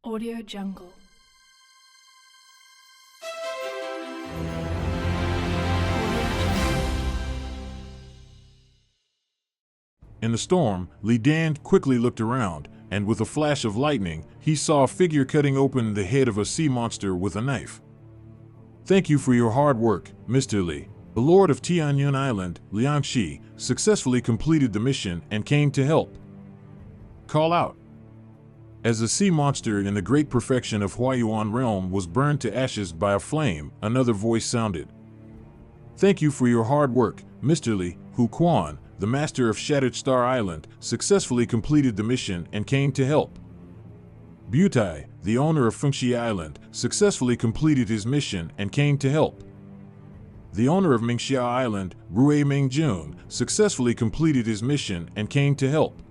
Audio Jungle. In the storm, Li Dan quickly looked around, and with a flash of lightning, he saw a figure cutting open the head of a sea monster with a knife. "Thank you for your hard work, Mr. Li." The Lord of Tianyun Island, Liangxi, successfully completed the mission and came to help. Call out. As the sea monster in the great perfection of Huayuan realm was burned to ashes by a flame, another voice sounded. "Thank you for your hard work, Mr. Li." Hu Quan, the master of Shattered Star Island, successfully completed the mission and came to help. Butai, the owner of Fengxi Island, successfully completed his mission and came to help. The owner of Mingxia Island, Rui Mingjun, successfully completed his mission and came to help.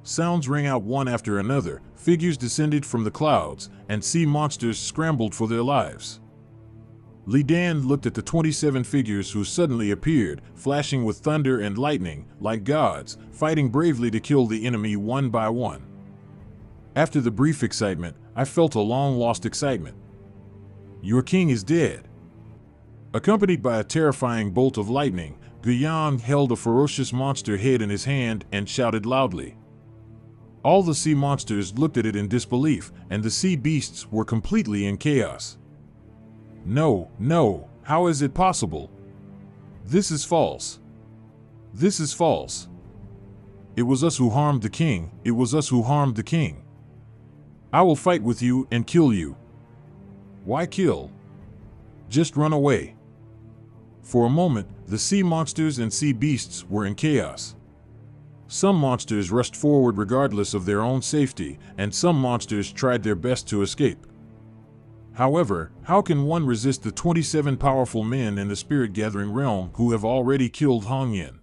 Sounds rang out one after another, figures descended from the clouds, and sea monsters scrambled for their lives. Li Dan looked at the 27 figures who suddenly appeared, flashing with thunder and lightning, like gods, fighting bravely to kill the enemy one by one. After the brief excitement, I felt a long-lost excitement. Your king is dead. Accompanied by a terrifying bolt of lightning, Guiyang held a ferocious monster head in his hand and shouted loudly. All the sea monsters looked at it in disbelief, and the sea beasts were completely in chaos. No, how is it possible? This is false. This is false. It was us who harmed the king. It was us who harmed the king. I will fight with you and kill you. Why kill? Just run away. For a moment, the sea monsters and sea beasts were in chaos. Some monsters rushed forward regardless of their own safety, and some monsters tried their best to escape. However, how can one resist the 27 powerful men in the spirit-gathering realm who have already killed Hongyan?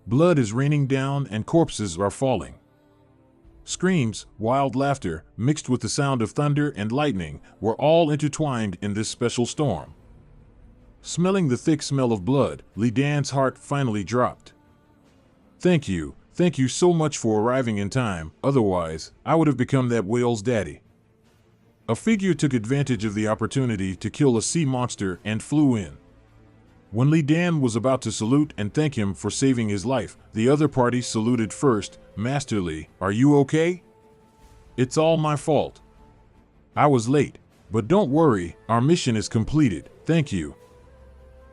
Blood is raining down and corpses are falling. Screams, wild laughter, mixed with the sound of thunder and lightning, were all intertwined in this special storm. Smelling the thick smell of blood, Li Dan's heart finally dropped. Thank you so much for arriving in time, otherwise, I would have become that whale's daddy. A figure took advantage of the opportunity to kill a sea monster and flew in. When Li Dan was about to salute and thank him for saving his life, the other party saluted first. "Master Li, are you okay?" "It's all my fault. I was late, but don't worry, our mission is completed, thank you."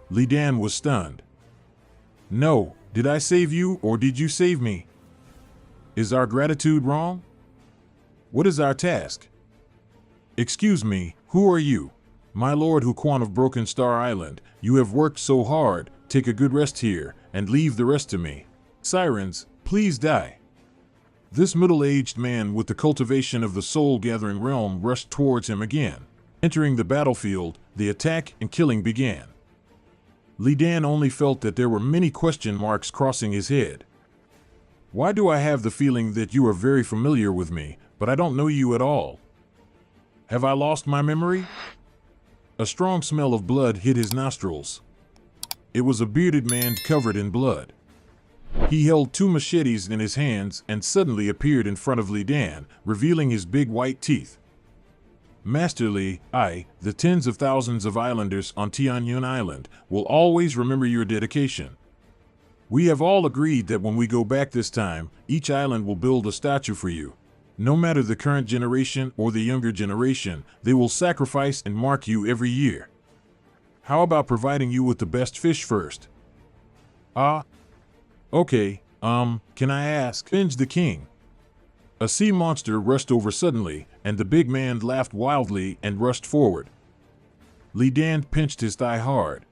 Li Dan was stunned. "No, did I save you or did you save me? Is our gratitude wrong? What is our task?" "Excuse me, who are you?" "My lord Huquan of Broken Star Island, you have worked so hard, take a good rest here, and leave the rest to me." "Sirens, please die." This middle-aged man with the cultivation of the soul-gathering realm rushed towards him again. Entering the battlefield, the attack and killing began. Li Dan only felt that there were many question marks crossing his head. "Why do I have the feeling that you are very familiar with me, but I don't know you at all? Have I lost my memory?" A strong smell of blood hit his nostrils. It was a bearded man covered in blood. He held two machetes in his hands and suddenly appeared in front of Li Dan, revealing his big white teeth. "Master Li, I, the tens of thousands of islanders on Tianyun Island, will always remember your dedication. We have all agreed that when we go back this time, each island will build a statue for you. No matter the current generation or the younger generation, they will sacrifice and mark you every year. How about providing you with the best fish first?" Okay, can I ask?" Avenge the king. A sea monster rushed over suddenly, and the big man laughed wildly and rushed forward. Li Dan pinched his thigh hard.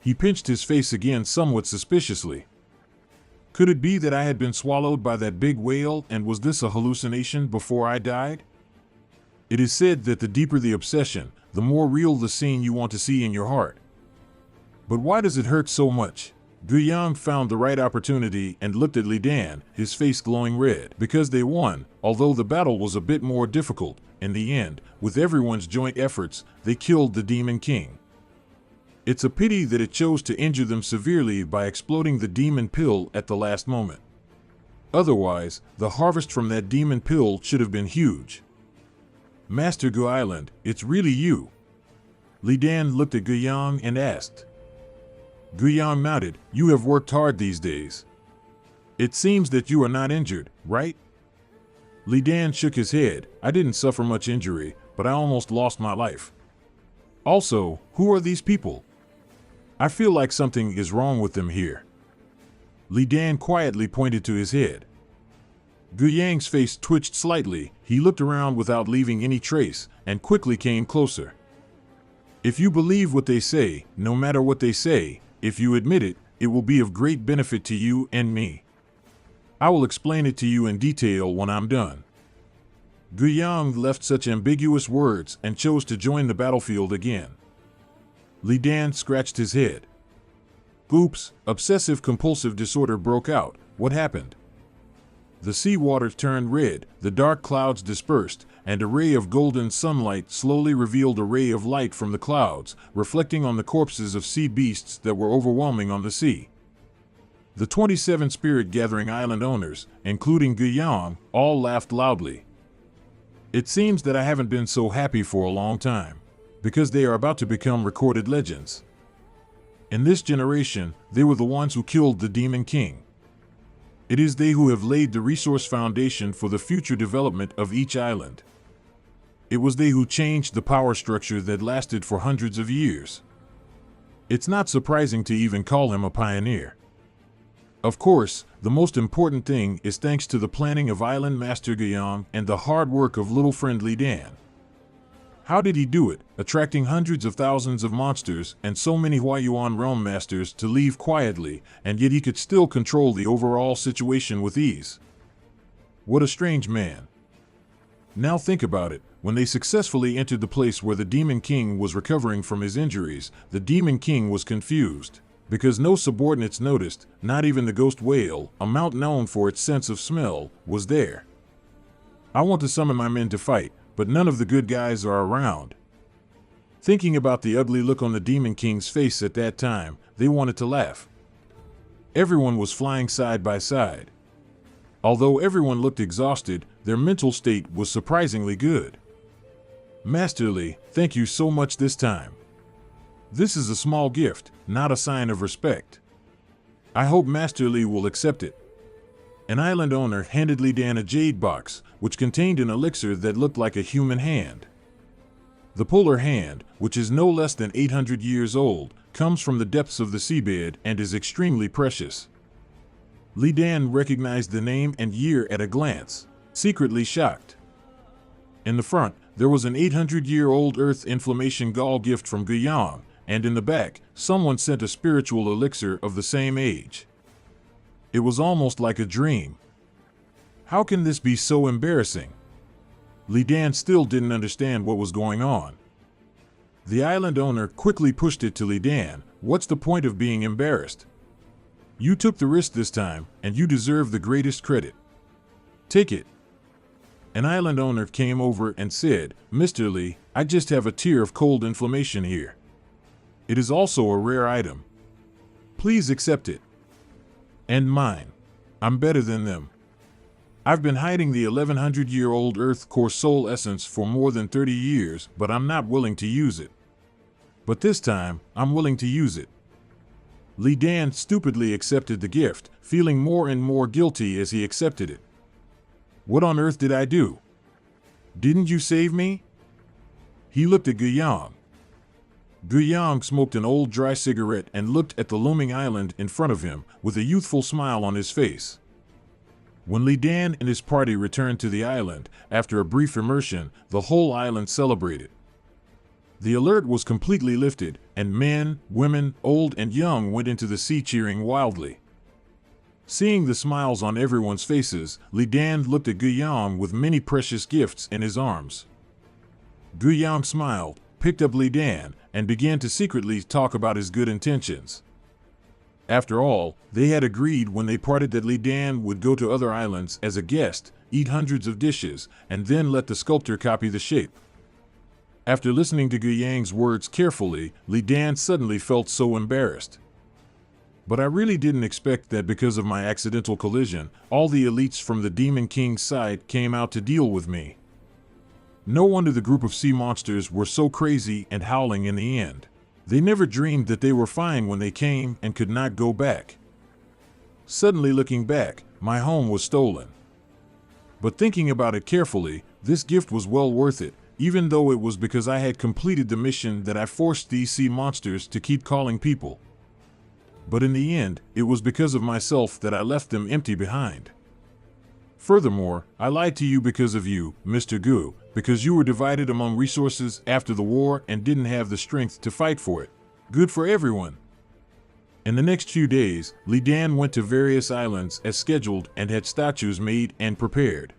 He pinched his face again somewhat suspiciously. Could it be that I had been swallowed by that big whale, and was this a hallucination before I died? It is said that the deeper the obsession, the more real the scene you want to see in your heart. But why does it hurt so much? Guiyang found the right opportunity and looked at Li Dan, his face glowing red. Because they won, although the battle was a bit more difficult, in the end, with everyone's joint efforts, they killed the Demon King. It's a pity that it chose to injure them severely by exploding the demon pill at the last moment. Otherwise, the harvest from that demon pill should have been huge. Master Gu Island, it's really you. Li Dan looked at Gu Yang and asked. Gu Yang nodded. You have worked hard these days. It seems that you are not injured, right? Li Dan shook his head. I didn't suffer much injury, but I almost lost my life. Also, who are these people? I feel like something is wrong with them here. Li Dan quietly pointed to his head. Gu Yang's face twitched slightly. He looked around without leaving any trace and quickly came closer. If you believe what they say, no matter what they say, if you admit it, it will be of great benefit to you and me. I will explain it to you in detail when I'm done. Gu Yang left such ambiguous words and chose to join the battlefield again. Li Dan scratched his head. Oops, obsessive-compulsive disorder broke out. What happened? The seawater turned red, the dark clouds dispersed, and a ray of golden sunlight slowly revealed a ray of light from the clouds, reflecting on the corpses of sea beasts that were overwhelming on the sea. The 27 spirit-gathering island owners, including Gu Yang, all laughed loudly. It seems that I haven't been so happy for a long time, because they are about to become recorded legends. In this generation, they were the ones who killed the Demon King. It is they who have laid the resource foundation for the future development of each island. It was they who changed the power structure that lasted for hundreds of years. It's not surprising to even call him a pioneer. Of course, the most important thing is thanks to the planning of Island Master Gu Yang and the hard work of little friend Li Dan. How did he do it, attracting hundreds of thousands of monsters and so many Huayuan realm masters to leave quietly, and yet he could still control the overall situation with ease? What a strange man. Now think about it. When they successfully entered the place where the Demon King was recovering from his injuries, the Demon King was confused, because no subordinates noticed, not even the ghost whale, a mount known for its sense of smell, was there. I want to summon my men to fight, but none of the good guys are around. Thinking about the ugly look on the Demon King's face at that time, they wanted to laugh. Everyone was flying side by side. Although everyone looked exhausted, their mental state was surprisingly good. Master Li, thank you so much this time. This is a small gift, not a sign of respect. I hope Master Li will accept it. An island owner handed Li Dan a jade box, which contained an elixir that looked like a human hand. The polar hand, which is no less than 800 years old, comes from the depths of the seabed and is extremely precious. Li Dan recognized the name and year at a glance, secretly shocked. In the front, there was an 800-year-old earth inflammation gall gift from Gu Yang, and in the back, someone sent a spiritual elixir of the same age. It was almost like a dream. How can this be so embarrassing? Li Dan still didn't understand what was going on. The island owner quickly pushed it to Li Dan. What's the point of being embarrassed? You took the risk this time, and you deserve the greatest credit. Take it. An island owner came over and said, Mr. Li, I just have a tear of cold inflammation here. It is also a rare item. Please accept it. And mine. I'm better than them. I've been hiding the 1100-year-old Earth Core Soul Essence for more than 30 years, but I'm not willing to use it. But this time, I'm willing to use it. Li Dan stupidly accepted the gift, feeling more and more guilty as he accepted it. What on earth did I do? Didn't you save me? He looked at Gu Yang. Gu Yang smoked an old dry cigarette and looked at the looming island in front of him with a youthful smile on his face. When Li Dan and his party returned to the island, after a brief immersion, the whole island celebrated. The alert was completely lifted, and men, women, old and young went into the sea cheering wildly. Seeing the smiles on everyone's faces, Li Dan looked at Gu Yang with many precious gifts in his arms. Gu Yang smiled, picked up Li Dan, and began to secretly talk about his good intentions. After all, they had agreed when they parted that Li Dan would go to other islands as a guest, eat hundreds of dishes, and then let the sculptor copy the shape. After listening to Gu Yang's words carefully, Li Dan suddenly felt so embarrassed. But I really didn't expect that because of my accidental collision, all the elites from the Demon King's side came out to deal with me. No wonder the group of sea monsters were so crazy and howling in the end. They never dreamed that they were fine when they came and could not go back. Suddenly looking back, my home was stolen. But thinking about it carefully, this gift was well worth it, even though it was because I had completed the mission that I forced these sea monsters to keep calling people. But in the end, it was because of myself that I left them empty behind. Furthermore, I lied to you because of you, Mr. Gu, because you were divided among resources after the war and didn't have the strength to fight for it. Good for everyone. In the next few days, Li Dan went to various islands as scheduled and had statues made and prepared.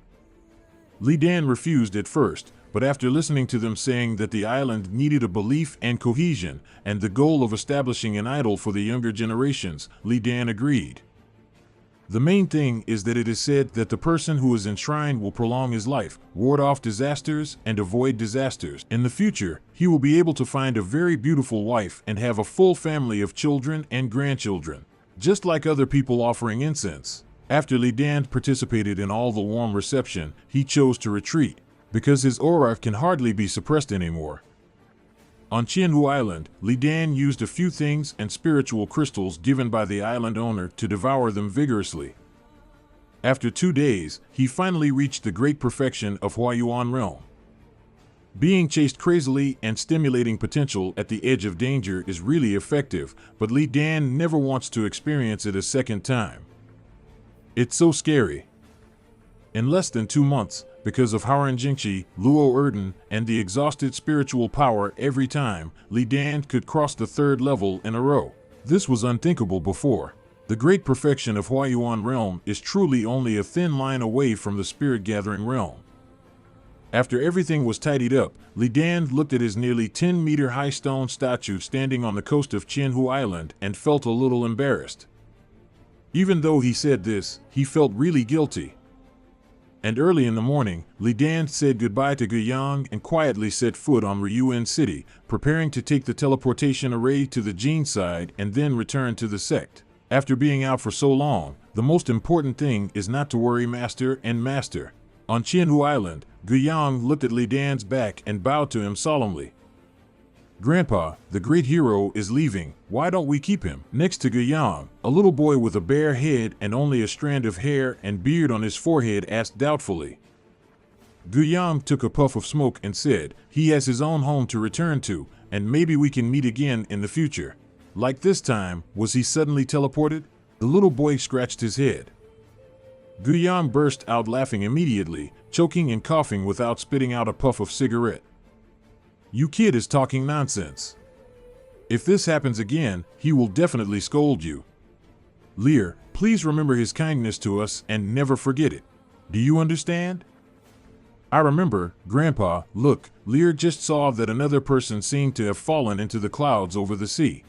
Li Dan refused at first, but after listening to them saying that the island needed a belief and cohesion and the goal of establishing an idol for the younger generations, Li Dan agreed. The main thing is that it is said that the person who is enshrined will prolong his life, ward off disasters, and avoid disasters. In the future, he will be able to find a very beautiful wife and have a full family of children and grandchildren, just like other people offering incense. After Li Dan participated in all the warm reception, he chose to retreat, because his aura can hardly be suppressed anymore. On Qianhu Island, Li Dan used a few things and spiritual crystals given by the island owner to devour them vigorously. After 2 days, he finally reached the great perfection of Huayuan realm. Being chased crazily and stimulating potential at the edge of danger is really effective, but Li Dan never wants to experience it a second time. It's so scary. In less than 2 months, because of Haoran Jingxi, Luo Erden, and the exhausted spiritual power every time, Li Dan could cross the 3rd level in a row. This was unthinkable before. The great perfection of Huayuan realm is truly only a thin line away from the spirit gathering realm. After everything was tidied up, Li Dan looked at his nearly 10-meter high stone statue standing on the coast of Qianhu Island and felt a little embarrassed. Even though he said this, he felt really guilty. And early in the morning, Li Dan said goodbye to Guiyang and quietly set foot on Ryuan City, preparing to take the teleportation array to the Jin side and then return to the sect. After being out for so long, the most important thing is not to worry, Master and Master. On Qianhu Island, Guiyang looked at Li Dan's back and bowed to him solemnly. Grandpa, the great hero is leaving. Why don't we keep him? Next to Guiyang, a little boy with a bare head and only a strand of hair and beard on his forehead asked doubtfully. Guiyang took a puff of smoke and said, he has his own home to return to, and maybe we can meet again in the future. Like this time, was he suddenly teleported? The little boy scratched his head. Guiyang burst out laughing immediately, choking and coughing without spitting out a puff of cigarette. You kid is talking nonsense. If this happens again, he will definitely scold you. Lear, please remember his kindness to us and never forget it. Do you understand? I remember, Grandpa. Look, Lear just saw that another person seemed to have fallen into the clouds over the sea.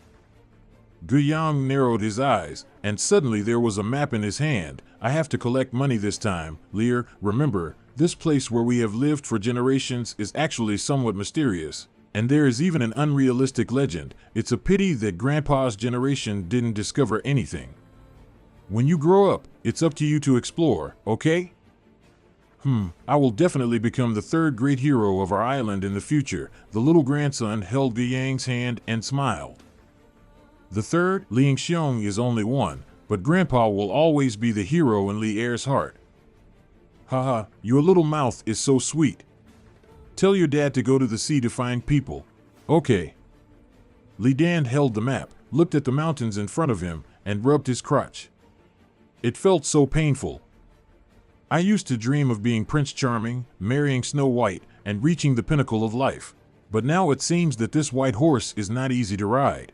Guiyang narrowed his eyes, and suddenly there was a map in his hand. I have to collect money this time, Lear. Remember, this place where we have lived for generations is actually somewhat mysterious, and there is even an unrealistic legend. It's a pity that Grandpa's generation didn't discover anything. When you grow up, it's up to you to explore, okay? I will definitely become the 3rd great hero of our island in the future. The little grandson held Guiyang's hand and smiled. The 3rd, Ling Xiong, is only 1, but Grandpa will always be the hero in Li Er's heart. Haha, your little mouth is so sweet. Tell your dad to go to the sea to find people. Okay. Li Dan held the map, looked at the mountains in front of him, and rubbed his crotch. It felt so painful. I used to dream of being Prince Charming, marrying Snow White, and reaching the pinnacle of life. But now it seems that this white horse is not easy to ride.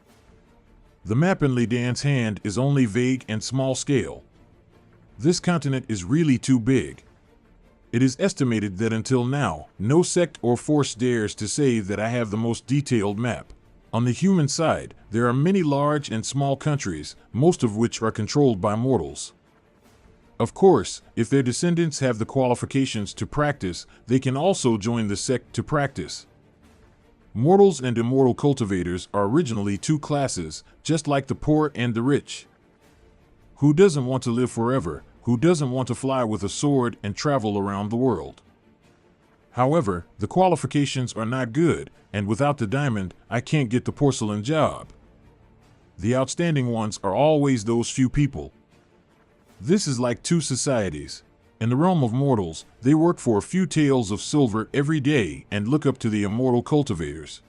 The map in Li Dan's hand is only vague and small scale. This continent is really too big. It is estimated that until now, no sect or force dares to say that I have the most detailed map. On the human side, there are many large and small countries, most of which are controlled by mortals. Of course, if their descendants have the qualifications to practice, they can also join the sect to practice. Mortals and immortal cultivators are originally 2 classes, just like the poor and the rich. Who doesn't want to live forever? Who doesn't want to fly with a sword and travel around the world? However, the qualifications are not good, and without the diamond, I can't get the porcelain job. The outstanding ones are always those few people. This is like two societies. In the realm of mortals, they work for a few taels of silver every day and look up to the immortal cultivators.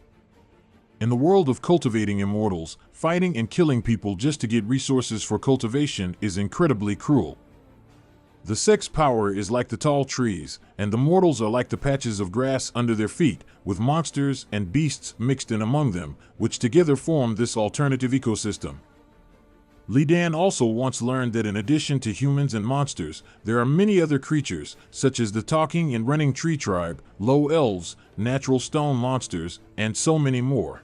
In the world of cultivating immortals, fighting and killing people just to get resources for cultivation is incredibly cruel. The sex power is like the tall trees, and the mortals are like the patches of grass under their feet, with monsters and beasts mixed in among them, which together form this alternative ecosystem. Li Dan also once learned that in addition to humans and monsters, there are many other creatures, such as the talking and running tree tribe, low elves, natural stone monsters, and so many more.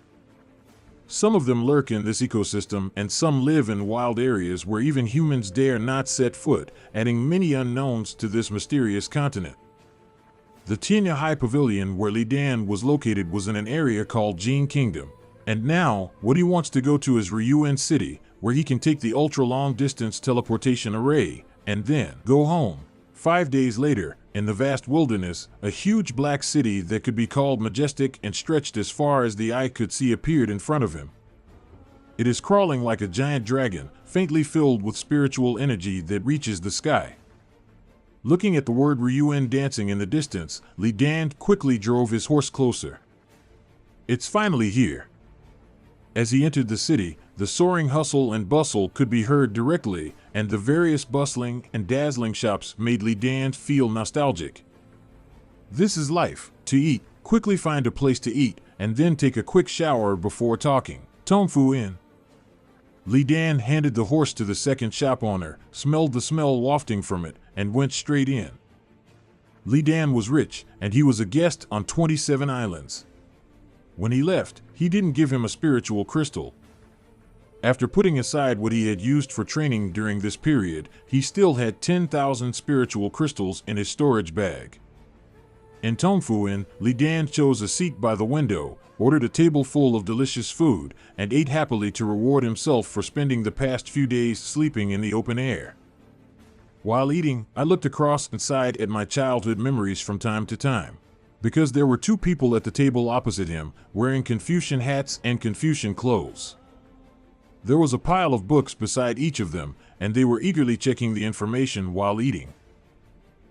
Some of them lurk in this ecosystem, and some live in wild areas where even humans dare not set foot, adding many unknowns to this mysterious continent. The Tianya High Pavilion where Li Dan was located was in an area called Jin Kingdom, and now what he wants to go to is Ryuan City, where he can take the ultra-long-distance teleportation array, and then go home. 5 days later, in the vast wilderness, a huge black city that could be called majestic and stretched as far as the eye could see appeared in front of him. It is crawling like a giant dragon, faintly filled with spiritual energy that reaches the sky. Looking at the word Ryuan dancing in the distance, Li Dan quickly drove his horse closer. It's finally here. As he entered the city, the soaring hustle and bustle could be heard directly, and the various bustling and dazzling shops made Li Dan feel nostalgic. This is life: to eat, quickly find a place to eat, and then take a quick shower before talking. Tongfu Inn. Li Dan handed the horse to the second shop owner, smelled the smell wafting from it, and went straight in. Li Dan was rich, and he was a guest on 27 islands. When he left, he didn't give him a spiritual crystal. After putting aside what he had used for training during this period, he still had 10,000 spiritual crystals in his storage bag. In Tongfu Inn, Li Dan chose a seat by the window, ordered a table full of delicious food, and ate happily to reward himself for spending the past few days sleeping in the open air. While eating, I looked across and sighed at my childhood memories from time to time, because there were two people at the table opposite him, wearing Confucian hats and Confucian clothes. There was a pile of books beside each of them, and they were eagerly checking the information while eating.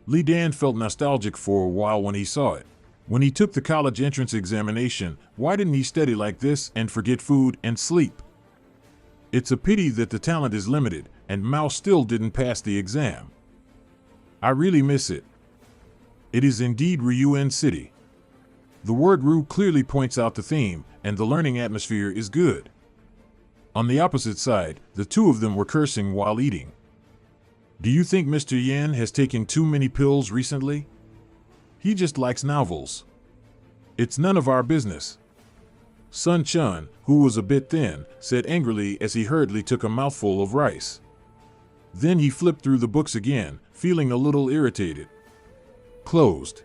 Li Dan felt nostalgic for a while when he saw it. When he took the college entrance examination, why didn't he study like this and forget food and sleep? It's a pity that the talent is limited, and Mao still didn't pass the exam. I really miss it. It is indeed Ryuan City. The word Ryu clearly points out the theme, and the learning atmosphere is good. On the opposite side, the two of them were cursing while eating. Do you think Mr. Yan has taken too many pills recently? He just likes novels. It's none of our business. Sun Chun, who was a bit thin, said angrily as he hurriedly took a mouthful of rice. Then he flipped through the books again, feeling a little irritated. Closed.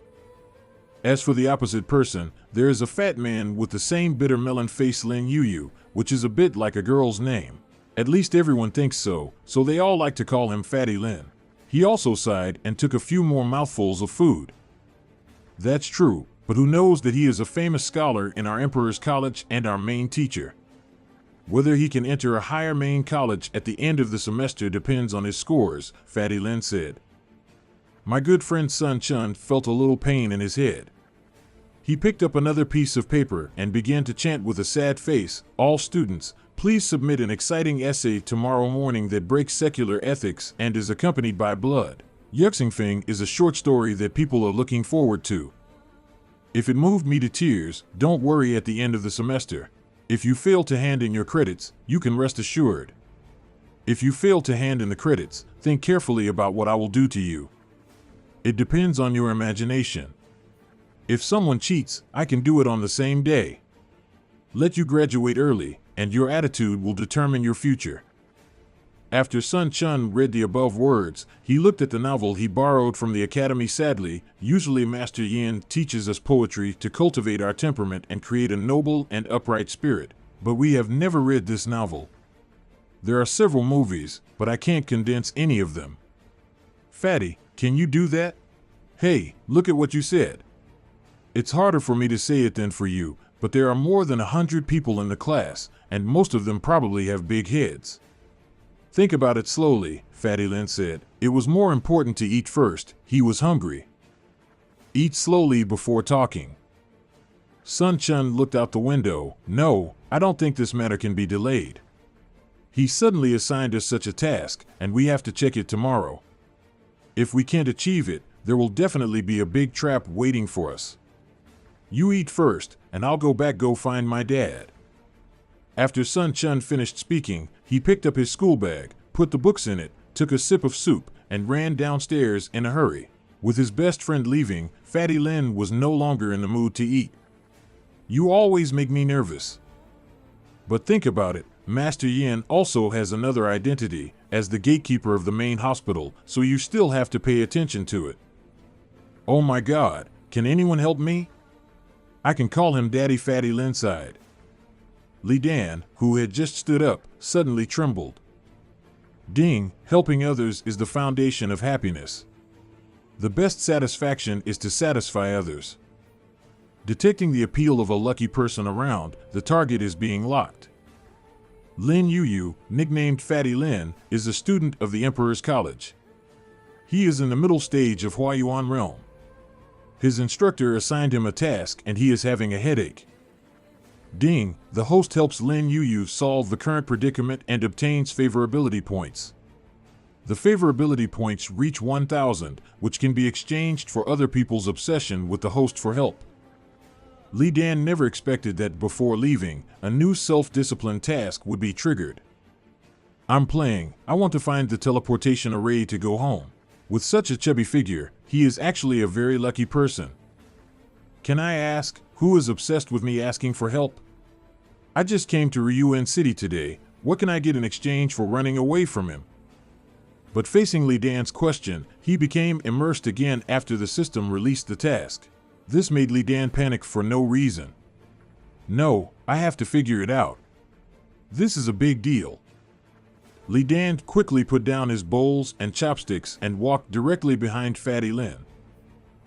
As for the opposite person, there is a fat man with the same bitter melon face, Lin Yu, which is a bit like a girl's name. At least everyone thinks so, so they all like to call him Fatty Lin. He also sighed and took a few more mouthfuls of food. That's true, but who knows that he is a famous scholar in our Emperor's College and our main teacher. Whether he can enter a higher main college at the end of the semester depends on his scores, Fatty Lin said. My good friend Sun Chun felt a little pain in his head. He picked up another piece of paper and began to chant with a sad face, "All students, please submit an exciting essay tomorrow morning that breaks secular ethics and is accompanied by blood." Yuxingfeng is a short story that people are looking forward to. If it moved me to tears, don't worry at the end of the semester. If you fail to hand in your credits, you can rest assured. If you fail to hand in the credits, think carefully about what I will do to you. It depends on your imagination. If someone cheats, I can do it on the same day. Let you graduate early, and your attitude will determine your future. After Sun Chun read the above words, he looked at the novel he borrowed from the academy sadly. Usually Master Yin teaches us poetry to cultivate our temperament and create a noble and upright spirit, but we have never read this novel. There are several movies, but I can't condense any of them. Fatty, can you do that? Hey, look at what you said. It's harder for me to say it than for you, but there are more than 100 people in the class, and most of them probably have big heads. Think about it slowly, Fatty Lin said. It was more important to eat first. He was hungry. Eat slowly before talking. Sun Chun looked out the window. No, I don't think this matter can be delayed. He suddenly assigned us such a task, and we have to check it tomorrow. If we can't achieve it, there will definitely be a big trap waiting for us. You eat first, and I'll go find my dad. After Sun Chun finished speaking, he picked up his school bag, put the books in it, took a sip of soup, and ran downstairs in a hurry. With his best friend leaving, Fatty Lin was no longer in the mood to eat. You always make me nervous. But think about it, Master Yin also has another identity, as the gatekeeper of the main hospital, so you still have to pay attention to it. Oh my God, can anyone help me? I can call him Daddy. Fatty Lin sighed. Li Dan, who had just stood up, suddenly trembled. Ding, helping others is the foundation of happiness. The best satisfaction is to satisfy others. Detecting the appeal of a lucky person around, the target is being locked. Lin Yuyu, nicknamed Fatty Lin, is a student of the Emperor's College. He is in the middle stage of Huayuan realm. His instructor assigned him a task and he is having a headache. Ding, the host helps Lin Yuyu solve the current predicament and obtains favorability points. The favorability points reach 1,000, which can be exchanged for other people's obsession with the host for help. Li Dan never expected that before leaving, a new self-discipline task would be triggered. I'm playing. I want to find the teleportation array to go home. With such a chubby figure, he is actually a very lucky person. Can I ask, who is obsessed with me asking for help? I just came to Ryuan City today. What can I get in exchange for running away from him? But facing Li Dan's question, he became immersed again after the system released the task. This made Li Dan panic for no reason. No, I have to figure it out. This is a big deal. Li Dan quickly put down his bowls and chopsticks and walked directly behind Fatty Lin.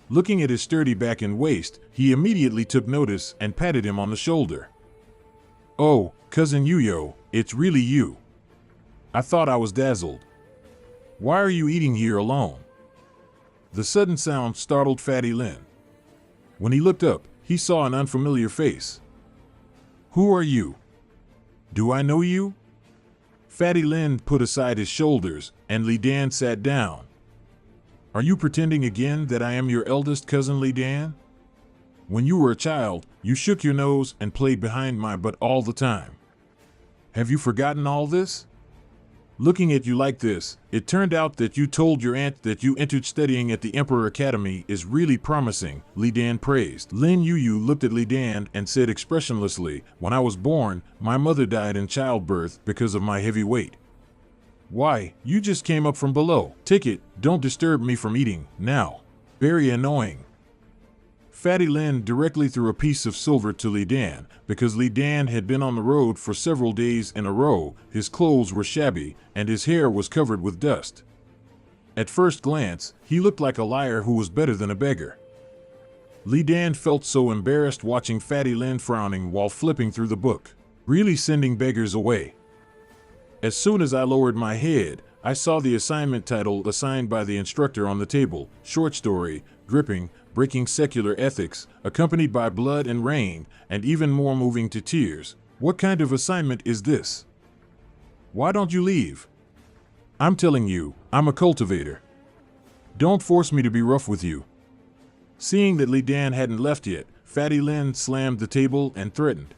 Looking at his sturdy back and waist, he immediately took notice and patted him on the shoulder. Oh, Cousin Yuyo, it's really you. I thought I was dazzled. Why are you eating here alone? The sudden sound startled Fatty Lin. When he looked up, he saw an unfamiliar face. Who are you? Do I know you? Fatty Lin put aside his shoulders, and Li Dan sat down. Are you pretending again that I am your eldest cousin Li Dan? When you were a child, you shook your nose and played behind my butt all the time. Have you forgotten all this? Looking at you like this, it turned out that you told your aunt that you entered studying at the Emperor Academy is really promising, Li Dan praised. Lin Yuyu looked at Li Dan and said expressionlessly, when I was born, my mother died in childbirth because of my heavy weight. Why, you just came up from below. Take it, don't disturb me from eating, now. Very annoying. Fatty Lin directly threw a piece of silver to Li Dan. Because Li Dan had been on the road for several days in a row, his clothes were shabby, and his hair was covered with dust. At first glance, he looked like a liar who was better than a beggar. Li Dan felt so embarrassed watching Fatty Lin frowning while flipping through the book, really sending beggars away. As soon as I lowered my head, I saw the assignment title assigned by the instructor on the table, short story, gripping, breaking secular ethics, accompanied by blood and rain, and even more moving to tears. What kind of assignment is this? Why don't you leave? I'm telling you, I'm a cultivator. Don't force me to be rough with you. Seeing that Li Dan hadn't left yet, Fatty Lin slammed the table and threatened.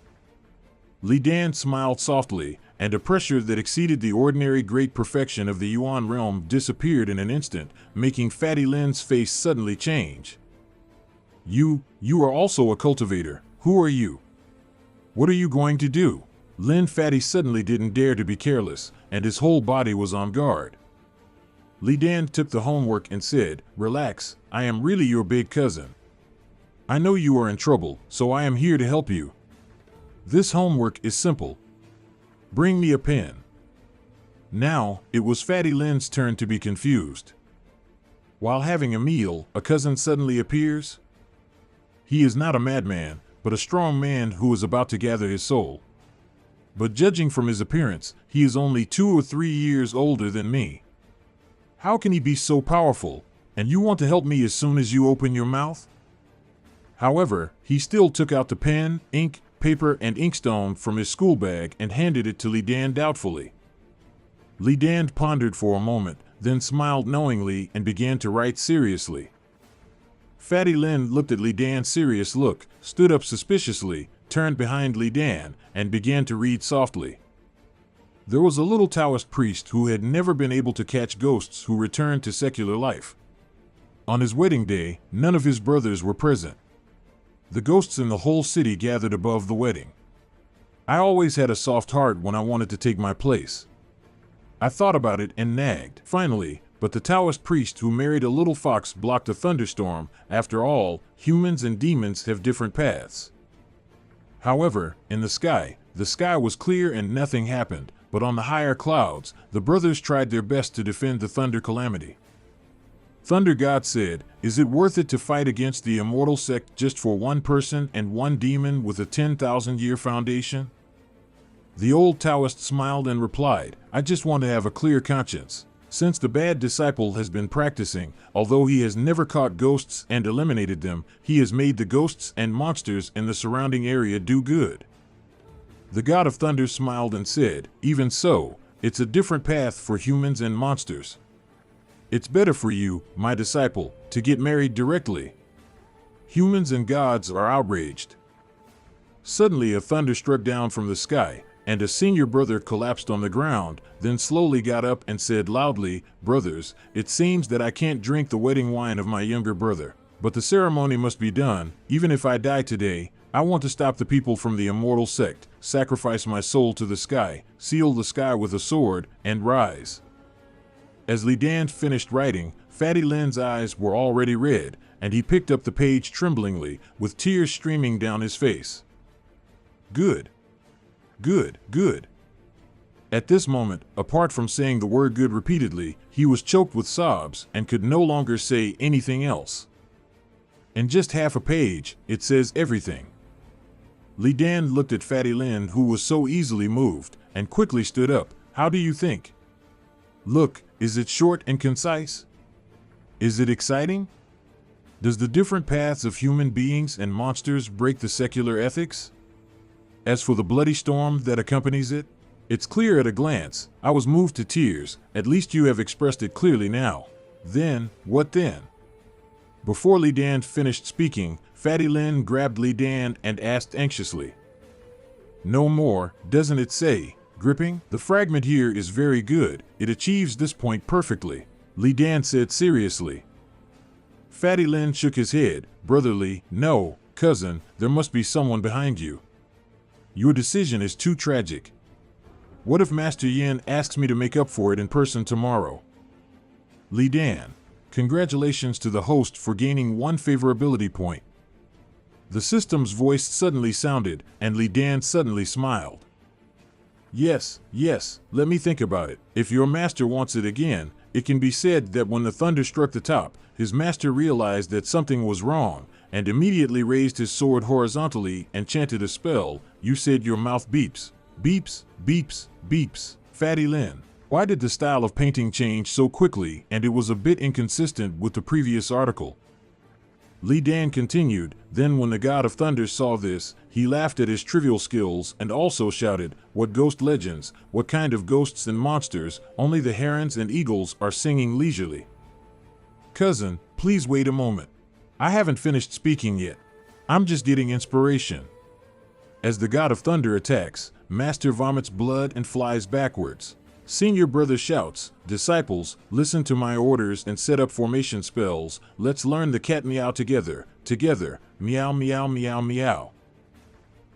Li Dan smiled softly, and a pressure that exceeded the ordinary great perfection of the Yuan realm disappeared in an instant, making Fatty Lin's face suddenly change. You are also a cultivator. Who are you? What are you going to do? Lin Fatty suddenly didn't dare to be careless, and his whole body was on guard. Li Dan took the homework and said, relax, I am really your big cousin. I know you are in trouble, so I am here to help you. This homework is simple. Bring me a pen. Now, it was Fatty Lin's turn to be confused. While having a meal, a cousin suddenly appears. He is not a madman, but a strong man who is about to gather his soul. But judging from his appearance, he is only 2 or 3 years older than me. How can he be so powerful, and you want to help me as soon as you open your mouth? However, he still took out the pen, ink, paper, and inkstone from his school bag and handed it to Li Dan doubtfully. Li Dan pondered for a moment, then smiled knowingly and began to write seriously. Fatty Lin looked at Li Dan's serious look, stood up suspiciously, turned behind Li Dan, and began to read softly. There was a little Taoist priest who had never been able to catch ghosts who returned to secular life. On his wedding day, none of his brothers were present. The ghosts in the whole city gathered above the wedding. I always had a soft heart when I wanted to take my place. I thought about it and nagged, finally, but the Taoist priest who married a little fox blocked a thunderstorm. After all, humans and demons have different paths. However, in the sky was clear and nothing happened, but on the higher clouds, the brothers tried their best to defend the thunder calamity. Thunder God said, "Is it worth it to fight against the immortal sect just for one person and one demon with a 10,000-year foundation?" The old Taoist smiled and replied, "I just want to have a clear conscience. Since the bad disciple has been practicing, although he has never caught ghosts and eliminated them, he has made the ghosts and monsters in the surrounding area do good." The God of Thunder smiled and said, "Even so, it's a different path for humans and monsters. It's better for you, my disciple, to get married directly. Humans and gods are outraged." Suddenly a thunder struck down from the sky, and a senior brother collapsed on the ground, then slowly got up and said loudly, "Brothers, it seems that I can't drink the wedding wine of my younger brother. But the ceremony must be done. Even if I die today, I want to stop the people from the immortal sect, sacrifice my soul to the sky, seal the sky with a sword, and rise." As Li Dan finished writing, Fatty Lin's eyes were already red, and he picked up the page tremblingly, with tears streaming down his face. "Good. Good, good." At this moment, apart from saying the word good repeatedly, he was choked with sobs and could no longer say anything else. In just half a page, it says everything. Li Dan looked at Fatty Lin, who was so easily moved, and quickly stood up. "How do you think? Look, is it short and concise? Is it exciting? Does the different paths of human beings and monsters break the secular ethics? As for the bloody storm that accompanies it, it's clear at a glance. I was moved to tears. At least you have expressed it clearly now." "Then, what then?" Before Li Dan finished speaking, Fatty Lin grabbed Li Dan and asked anxiously, "No more, doesn't it say? Gripping? The fragment here is very good. It achieves this point perfectly," Li Dan said seriously. Fatty Lin shook his head. "Brotherly, no, cousin, there must be someone behind you. Your decision is too tragic. What if Master Yin asks me to make up for it in person tomorrow?" Li Dan, congratulations to the host for gaining 1 favorability point. The system's voice suddenly sounded, and Li Dan suddenly smiled. Yes, let me think about it. If your master wants it again, it can be said that when the thunder struck the top, his master realized that something was wrong, and immediately raised his sword horizontally and chanted a spell. You said your mouth beeps. Beeps, beeps, beeps. Fatty Lin, why did the style of painting change so quickly, and it was a bit inconsistent with the previous article? Li Dan continued, then when the God of Thunder saw this, he laughed at his trivial skills and also shouted, "What ghost legends, what kind of ghosts and monsters, only the herons and eagles are singing leisurely." "Cousin, please wait a moment. I haven't finished speaking yet. I'm just getting inspiration." As the God of Thunder attacks, Master vomits blood and flies backwards. Senior brother shouts, "Disciples, listen to my orders and set up formation spells. Let's learn the cat meow together. Together, meow meow meow meow."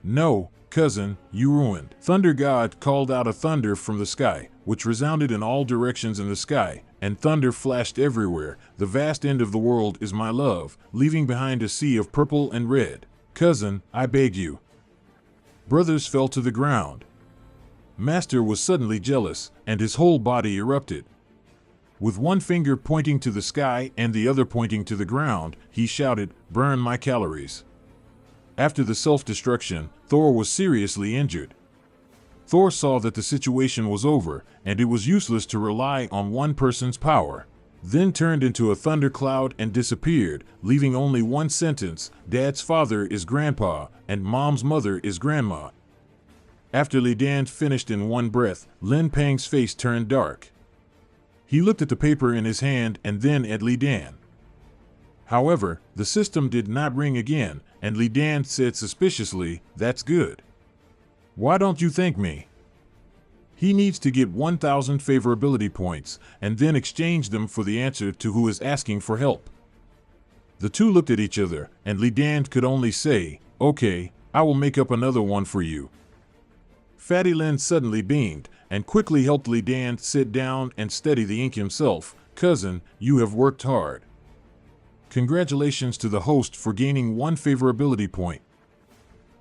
"No, cousin, you ruined." Thunder God called out a thunder from the sky, which resounded in all directions in the sky, and thunder flashed everywhere. "The vast end of the world is my love, leaving behind a sea of purple and red. Cousin, I beg you." Brothers fell to the ground. Master was suddenly jealous, and his whole body erupted. With one finger pointing to the sky and the other pointing to the ground, he shouted, "Burn my calories." After the self-destruction, Thor was seriously injured. Thor saw that the situation was over, and it was useless to rely on one person's power. Then turned into a thundercloud and disappeared, leaving only one sentence: Dad's father is grandpa, and Mom's mother is grandma. After Li Dan finished in one breath, Lin Pang's face turned dark. He looked at the paper in his hand and then at Li Dan. However, the system did not ring again, and Li Dan said suspiciously, "That's good. Why don't you thank me?" He needs to get 1,000 favorability points and then exchange them for the answer to who is asking for help. The two looked at each other, and Li Dan could only say, "Okay, I will make up another one for you." Fatty Lin suddenly beamed and quickly helped Li Dan sit down and steady the ink himself. "Cousin, you have worked hard. Congratulations to the host for gaining 1 favorability point."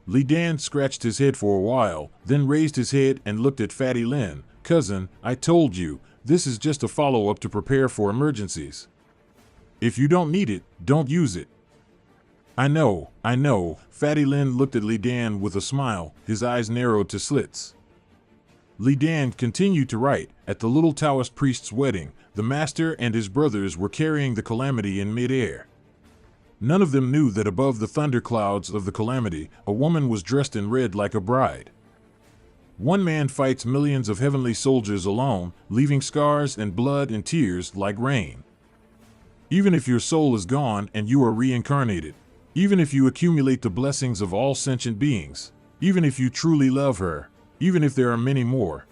Li Dan scratched his head for a while, then raised his head and looked at Fatty Lin. "Cousin, I told you, this is just a follow-up to prepare for emergencies. If you don't need it, don't use it." I know. Fatty Lin looked at Li Dan with a smile, his eyes narrowed to slits. Li Dan continued to write. At the little Taoist priest's wedding, the master and his brothers were carrying the calamity in mid-air. None of them knew that above the thunderclouds of the calamity, a woman was dressed in red like a bride. One man fights millions of heavenly soldiers alone, leaving scars and blood and tears like rain. Even if your soul is gone and you are reincarnated, even if you accumulate the blessings of all sentient beings, even if you truly love her, even if there are many more.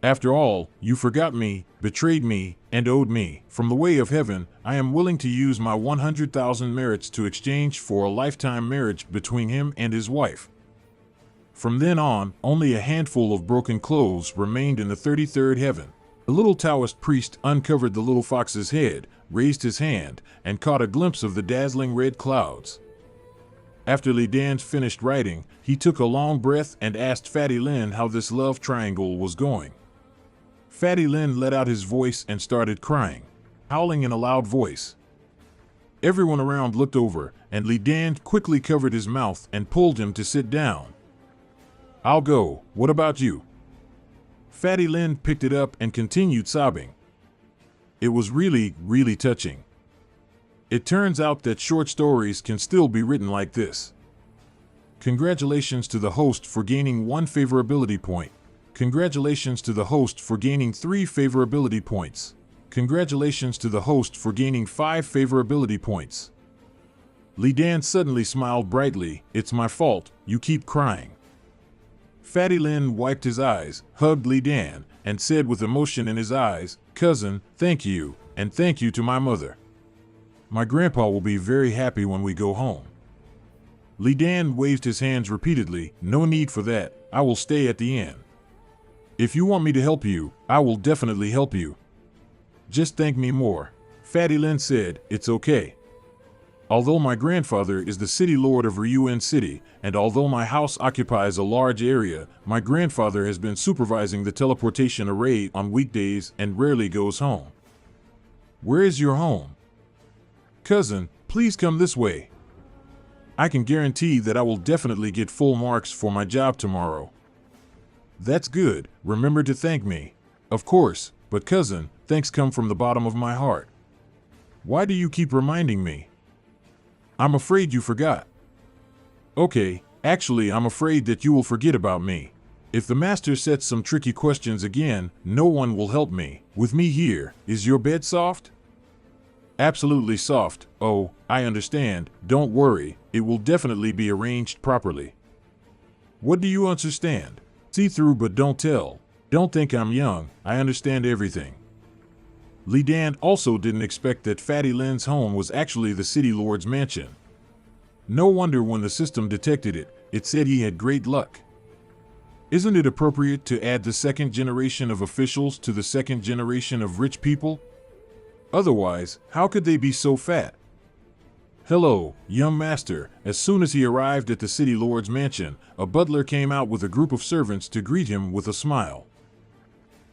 After all, you forgot me, betrayed me, and owed me. From the way of heaven, I am willing to use my 100,000 merits to exchange for a lifetime marriage between him and his wife. From then on, only a handful of broken clothes remained in the 33rd heaven. The little Taoist priest uncovered the little fox's head, raised his hand, and caught a glimpse of the dazzling red clouds. After Li Dan finished writing, he took a long breath and asked Fatty Lin how this love triangle was going. Fatty Lin let out his voice and started crying, howling in a loud voice. Everyone around looked over, and Li Dan quickly covered his mouth and pulled him to sit down. "I'll go, what about you?" Fatty Lin picked it up and continued sobbing. It was really touching. It turns out that short stories can still be written like this. Congratulations to the host for gaining 1 favorability point. Congratulations to the host for gaining 3 favorability points. Congratulations to the host for gaining 5 favorability points. Li Dan suddenly smiled brightly. "It's my fault, you keep crying." Fatty Lin wiped his eyes, hugged Li Dan, and said with emotion in his eyes, "Cousin, thank you, and thank you to my mother. My grandpa will be very happy when we go home." Li Dan waved his hands repeatedly. "No need for that, I will stay at the inn. If you want me to help you, I will definitely help you. Just thank me more." Fatty Lin said, "It's okay. Although my grandfather is the city lord of Ryuan City, and although my house occupies a large area, my grandfather has been supervising the teleportation array on weekdays and rarely goes home." "Where is your home?" "Cousin, please come this way. I can guarantee that I will definitely get full marks for my job tomorrow." "That's good, remember to thank me." "Of course, but cousin, thanks come from the bottom of my heart. Why do you keep reminding me?" "I'm afraid you forgot." "Okay, actually I'm afraid that you will forget about me. If the master sets some tricky questions again, no one will help me. With me here, is your bed soft?" "Absolutely soft. Oh, I understand, don't worry, it will definitely be arranged properly." "What do you understand?" "See through but don't tell. Don't think I'm young, I understand everything." Li Dan also didn't expect that Fatty Lin's home was actually the city lord's mansion. No wonder when the system detected it, it said he had great luck. Isn't it appropriate to add the 2nd generation of officials to the 2nd generation of rich people? Otherwise, how could they be so fat? Hello, young master. As soon as he arrived at the city lord's mansion, a butler came out with a group of servants to greet him with a smile.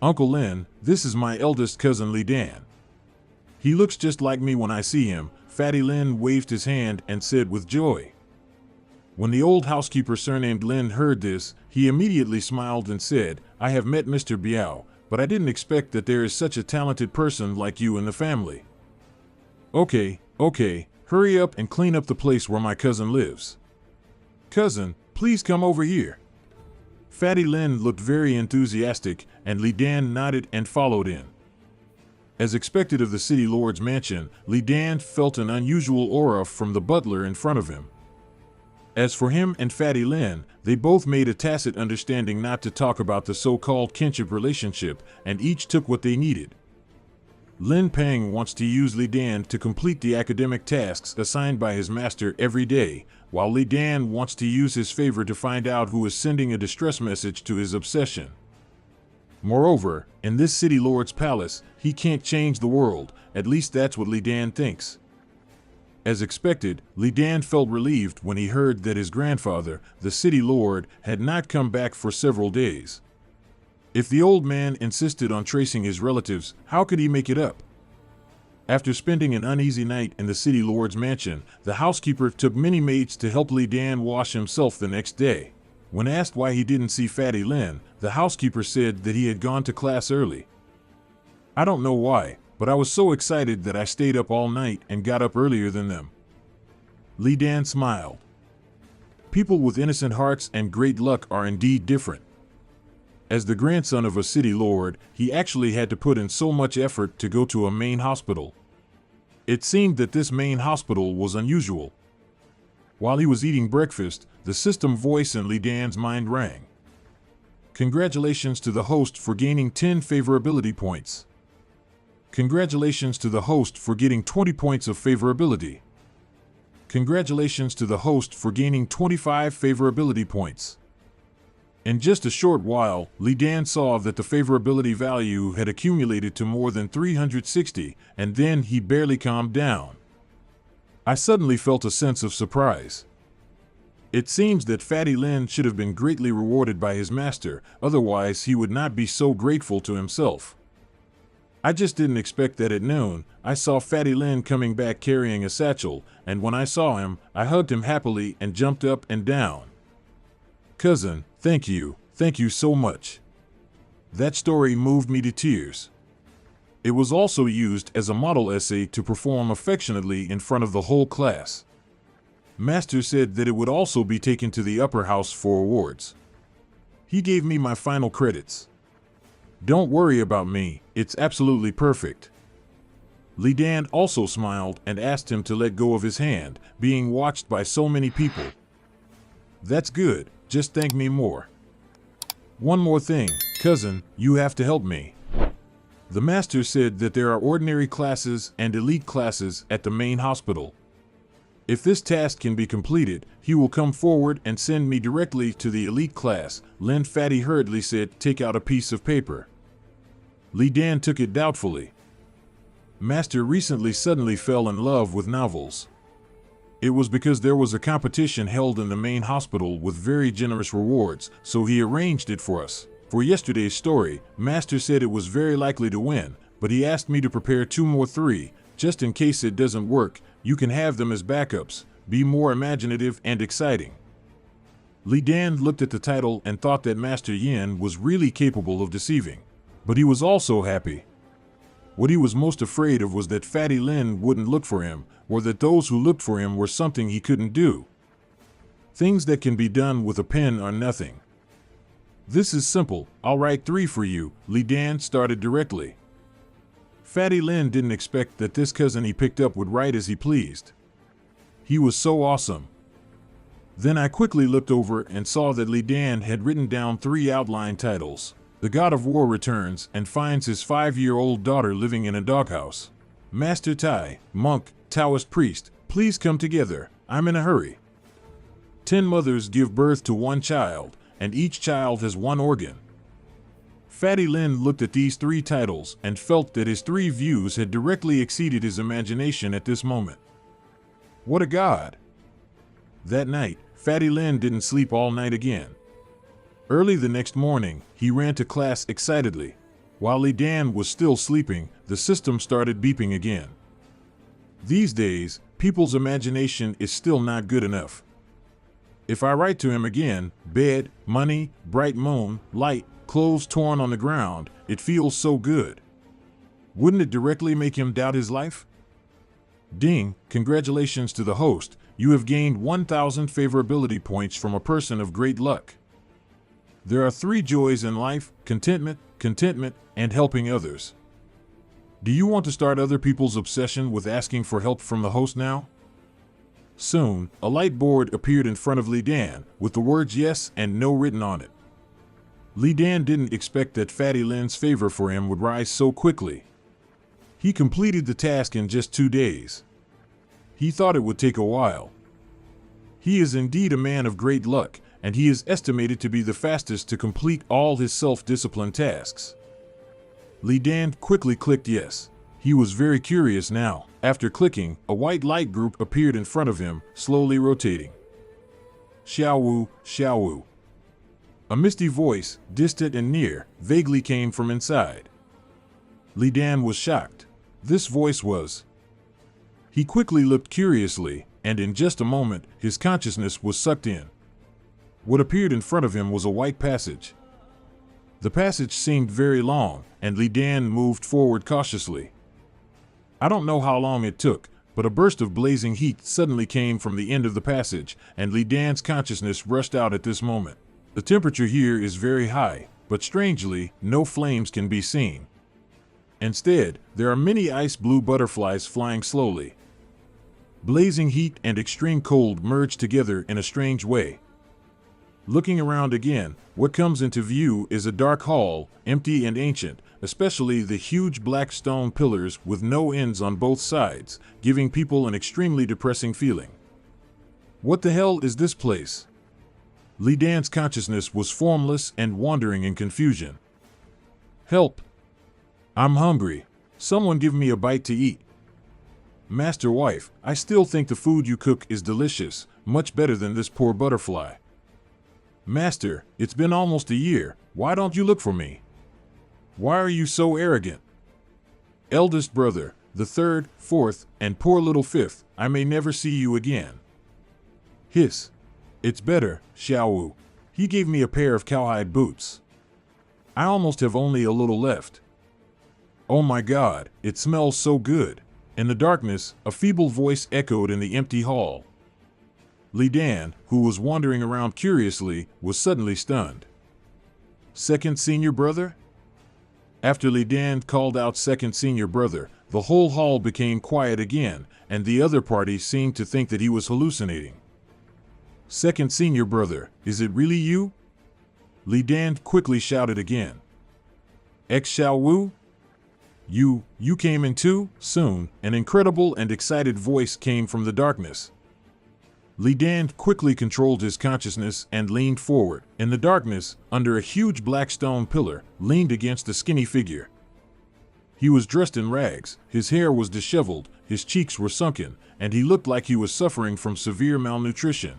Uncle Lin, this is my eldest cousin Li Dan. He looks just like me when I see him. Fatty Lin waved his hand and said with joy. When the old housekeeper surnamed Lin heard this, he immediately smiled and said, I have met Mr. Biao, but I didn't expect that there is such a talented person like you in the family. Okay, hurry up and clean up the place where my cousin lives. Cousin, please come over here. Fatty Lin looked very enthusiastic, and Li Dan nodded and followed in. As expected of the city lord's mansion, Li Dan felt an unusual aura from the butler in front of him. As for him and Fatty Lin, they both made a tacit understanding not to talk about the so-called kinship relationship, and each took what they needed. Lin Peng wants to use Li Dan to complete the academic tasks assigned by his master every day, while Li Dan wants to use his favor to find out who is sending a distress message to his obsession. Moreover, in this city lord's palace, he can't change the world, at least that's what Li Dan thinks. As expected, Li Dan felt relieved when he heard that his grandfather, the city lord, had not come back for several days. If the old man insisted on tracing his relatives, how could he make it up? After spending an uneasy night in the city lord's mansion, the housekeeper took many maids to help Li Dan wash himself the next day. When asked why he didn't see Fatty Lin, the housekeeper said that he had gone to class early. I don't know why, but I was so excited that I stayed up all night and got up earlier than them. Li Dan smiled. People with innocent hearts and great luck are indeed different. As the grandson of a city lord, he actually had to put in so much effort to go to a main hospital. It seemed that this main hospital was unusual. While he was eating breakfast, the system voice in Li Dan's mind rang. Congratulations to the host for gaining 10 favorability points. Congratulations to the host for getting 20 points of favorability. Congratulations to the host for gaining 25 favorability points. In just a short while, Li Dan saw that the favorability value had accumulated to more than 360, and then he barely calmed down. I suddenly felt a sense of surprise. It seems that Fatty Lin should have been greatly rewarded by his master, otherwise he would not be so grateful to himself. I just didn't expect that at noon. I saw Fatty Lin coming back carrying a satchel, and when I saw him, I hugged him happily and jumped up and down. Cousin, thank you so much. That story moved me to tears. It was also used as a model essay to perform affectionately in front of the whole class. Master said that it would also be taken to the upper house for awards. He gave me my final credits. Don't worry about me, it's absolutely perfect. Li Dan also smiled and asked him to let go of his hand, being watched by so many people. That's good, just thank me more. One more thing, cousin, you have to help me. The master said that there are ordinary classes and elite classes at the main hospital. If this task can be completed, he will come forward and send me directly to the elite class. Lin Fatty hurriedly said, take out a piece of paper. Li Dan took it doubtfully. Master recently suddenly fell in love with novels. It was because there was a competition held in the main hospital with very generous rewards, so he arranged it for us. For yesterday's story, Master said it was very likely to win, but he asked me to prepare 2 more 3, just in case it doesn't work. You can have them as backups. Be more imaginative and exciting. Li Dan looked at the title and thought that Master Yin was really capable of deceiving. But he was also happy. What he was most afraid of was that Fatty Lin wouldn't look for him, or that those who looked for him were something he couldn't do. Things that can be done with a pen are nothing. This is simple, I'll write 3 for you, Li Dan started directly. Fatty Lin didn't expect that this cousin he picked up would write as he pleased. He was so awesome. Then I quickly looked over and saw that Li Dan had written down 3 outline titles. The God of War returns and finds his 5-year-old daughter living in a doghouse. Master Tai, monk, Taoist priest, please come together, I'm in a hurry. 10 mothers give birth to 1 child, and each child has 1 organ. Fatty Lin looked at these 3 titles and felt that his 3 views had directly exceeded his imagination at this moment. What a god! That night, Fatty Lin didn't sleep all night again. Early the next morning, he ran to class excitedly. While Li Dan was still sleeping, the system started beeping again. These days, people's imagination is still not good enough. If I write to him again, bed, money, bright moon, light, clothes torn on the ground, it feels so good. Wouldn't it directly make him doubt his life? Ding, congratulations to the host, you have gained 1,000 favorability points from a person of great luck. There are 3 joys in life: contentment, and helping others. Do you want to start other people's obsession with asking for help from the host now? Soon, a light board appeared in front of Li Dan, with the words yes and no written on it. Li Dan didn't expect that Fatty Lin's favor for him would rise so quickly. He completed the task in just 2 days. He thought it would take a while. He is indeed a man of great luck, and he is estimated to be the fastest to complete all his self-discipline tasks. Li Dan quickly clicked yes. He was very curious now. After clicking, a white light group appeared in front of him, slowly rotating. Shiyao, Shiyao. A misty voice, distant and near, vaguely came from inside. Li Dan was shocked. This voice was. He quickly looked curiously, and in just a moment, his consciousness was sucked in. What appeared in front of him was a white passage. The passage seemed very long, and Li Dan moved forward cautiously. I don't know how long it took, but a burst of blazing heat suddenly came from the end of the passage, and Li Dan's consciousness rushed out at this moment. The temperature here is very high, but strangely, no flames can be seen. Instead, there are many ice blue butterflies flying slowly. Blazing heat and extreme cold merge together in a strange way. Looking around again, what comes into view is a dark hall, empty and ancient, especially the huge black stone pillars with no ends on both sides, giving people an extremely depressing feeling. What the hell is this place? Li Dan's consciousness was formless and wandering in confusion. Help! I'm hungry. Someone give me a bite to eat. Master wife, I still think the food you cook is delicious, much better than this poor butterfly. Master, it's been almost a year, why don't you look for me? Why are you so arrogant? Eldest brother, the 3rd, 4th, and poor little 5th, I may never see you again. Hiss. It's better, Shiyao. He gave me a pair of cowhide boots. I almost have only a little left. Oh my God, it smells so good. In the darkness, a feeble voice echoed in the empty hall. Li Dan, who was wandering around curiously, was suddenly stunned. Second senior brother? After Li Dan called out second senior brother, the whole hall became quiet again, and the other party seemed to think that he was hallucinating. Second senior brother, is it really you? Li Dan quickly shouted again. X Xiao Wu? You came in too? Soon, an incredible and excited voice came from the darkness. Li Dan quickly controlled his consciousness and leaned forward. In the darkness, under a huge black stone pillar, leaned against a skinny figure. He was dressed in rags, his hair was disheveled, his cheeks were sunken, and he looked like he was suffering from severe malnutrition.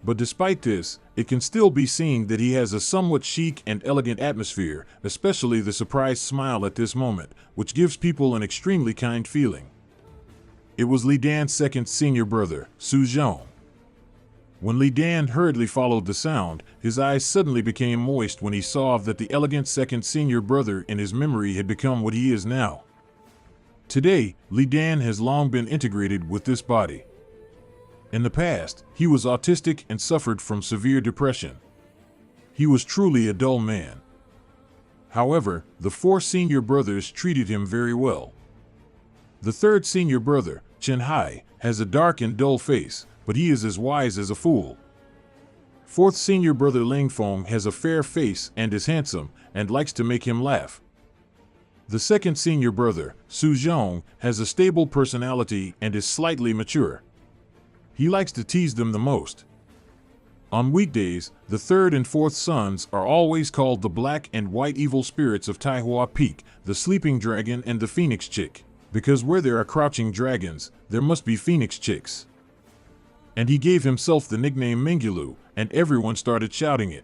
But despite this, it can still be seen that he has a somewhat chic and elegant atmosphere, especially the surprised smile at this moment, which gives people an extremely kind feeling. It was Li Dan's second senior brother, Su Zhong. When Li Dan hurriedly followed the sound, his eyes suddenly became moist when he saw that the elegant second senior brother in his memory had become what he is now. Today, Li Dan has long been integrated with this body. In the past, he was autistic and suffered from severe depression. He was truly a dull man. However, the 4 senior brothers treated him very well. The 3rd senior brother, Chen Hai, has a dark and dull face, but he is as wise as a fool. 4th senior brother Ling Feng has a fair face and is handsome, and likes to make him laugh. The 2nd senior brother, Su Zhong, has a stable personality and is slightly mature. He likes to tease them the most. On weekdays, the 3rd and 4th sons are always called the black and white evil spirits of Taihua Peak, the sleeping dragon and the phoenix chick. Because where there are crouching dragons, there must be phoenix chicks. And he gave himself the nickname Mingulu, and everyone started shouting it.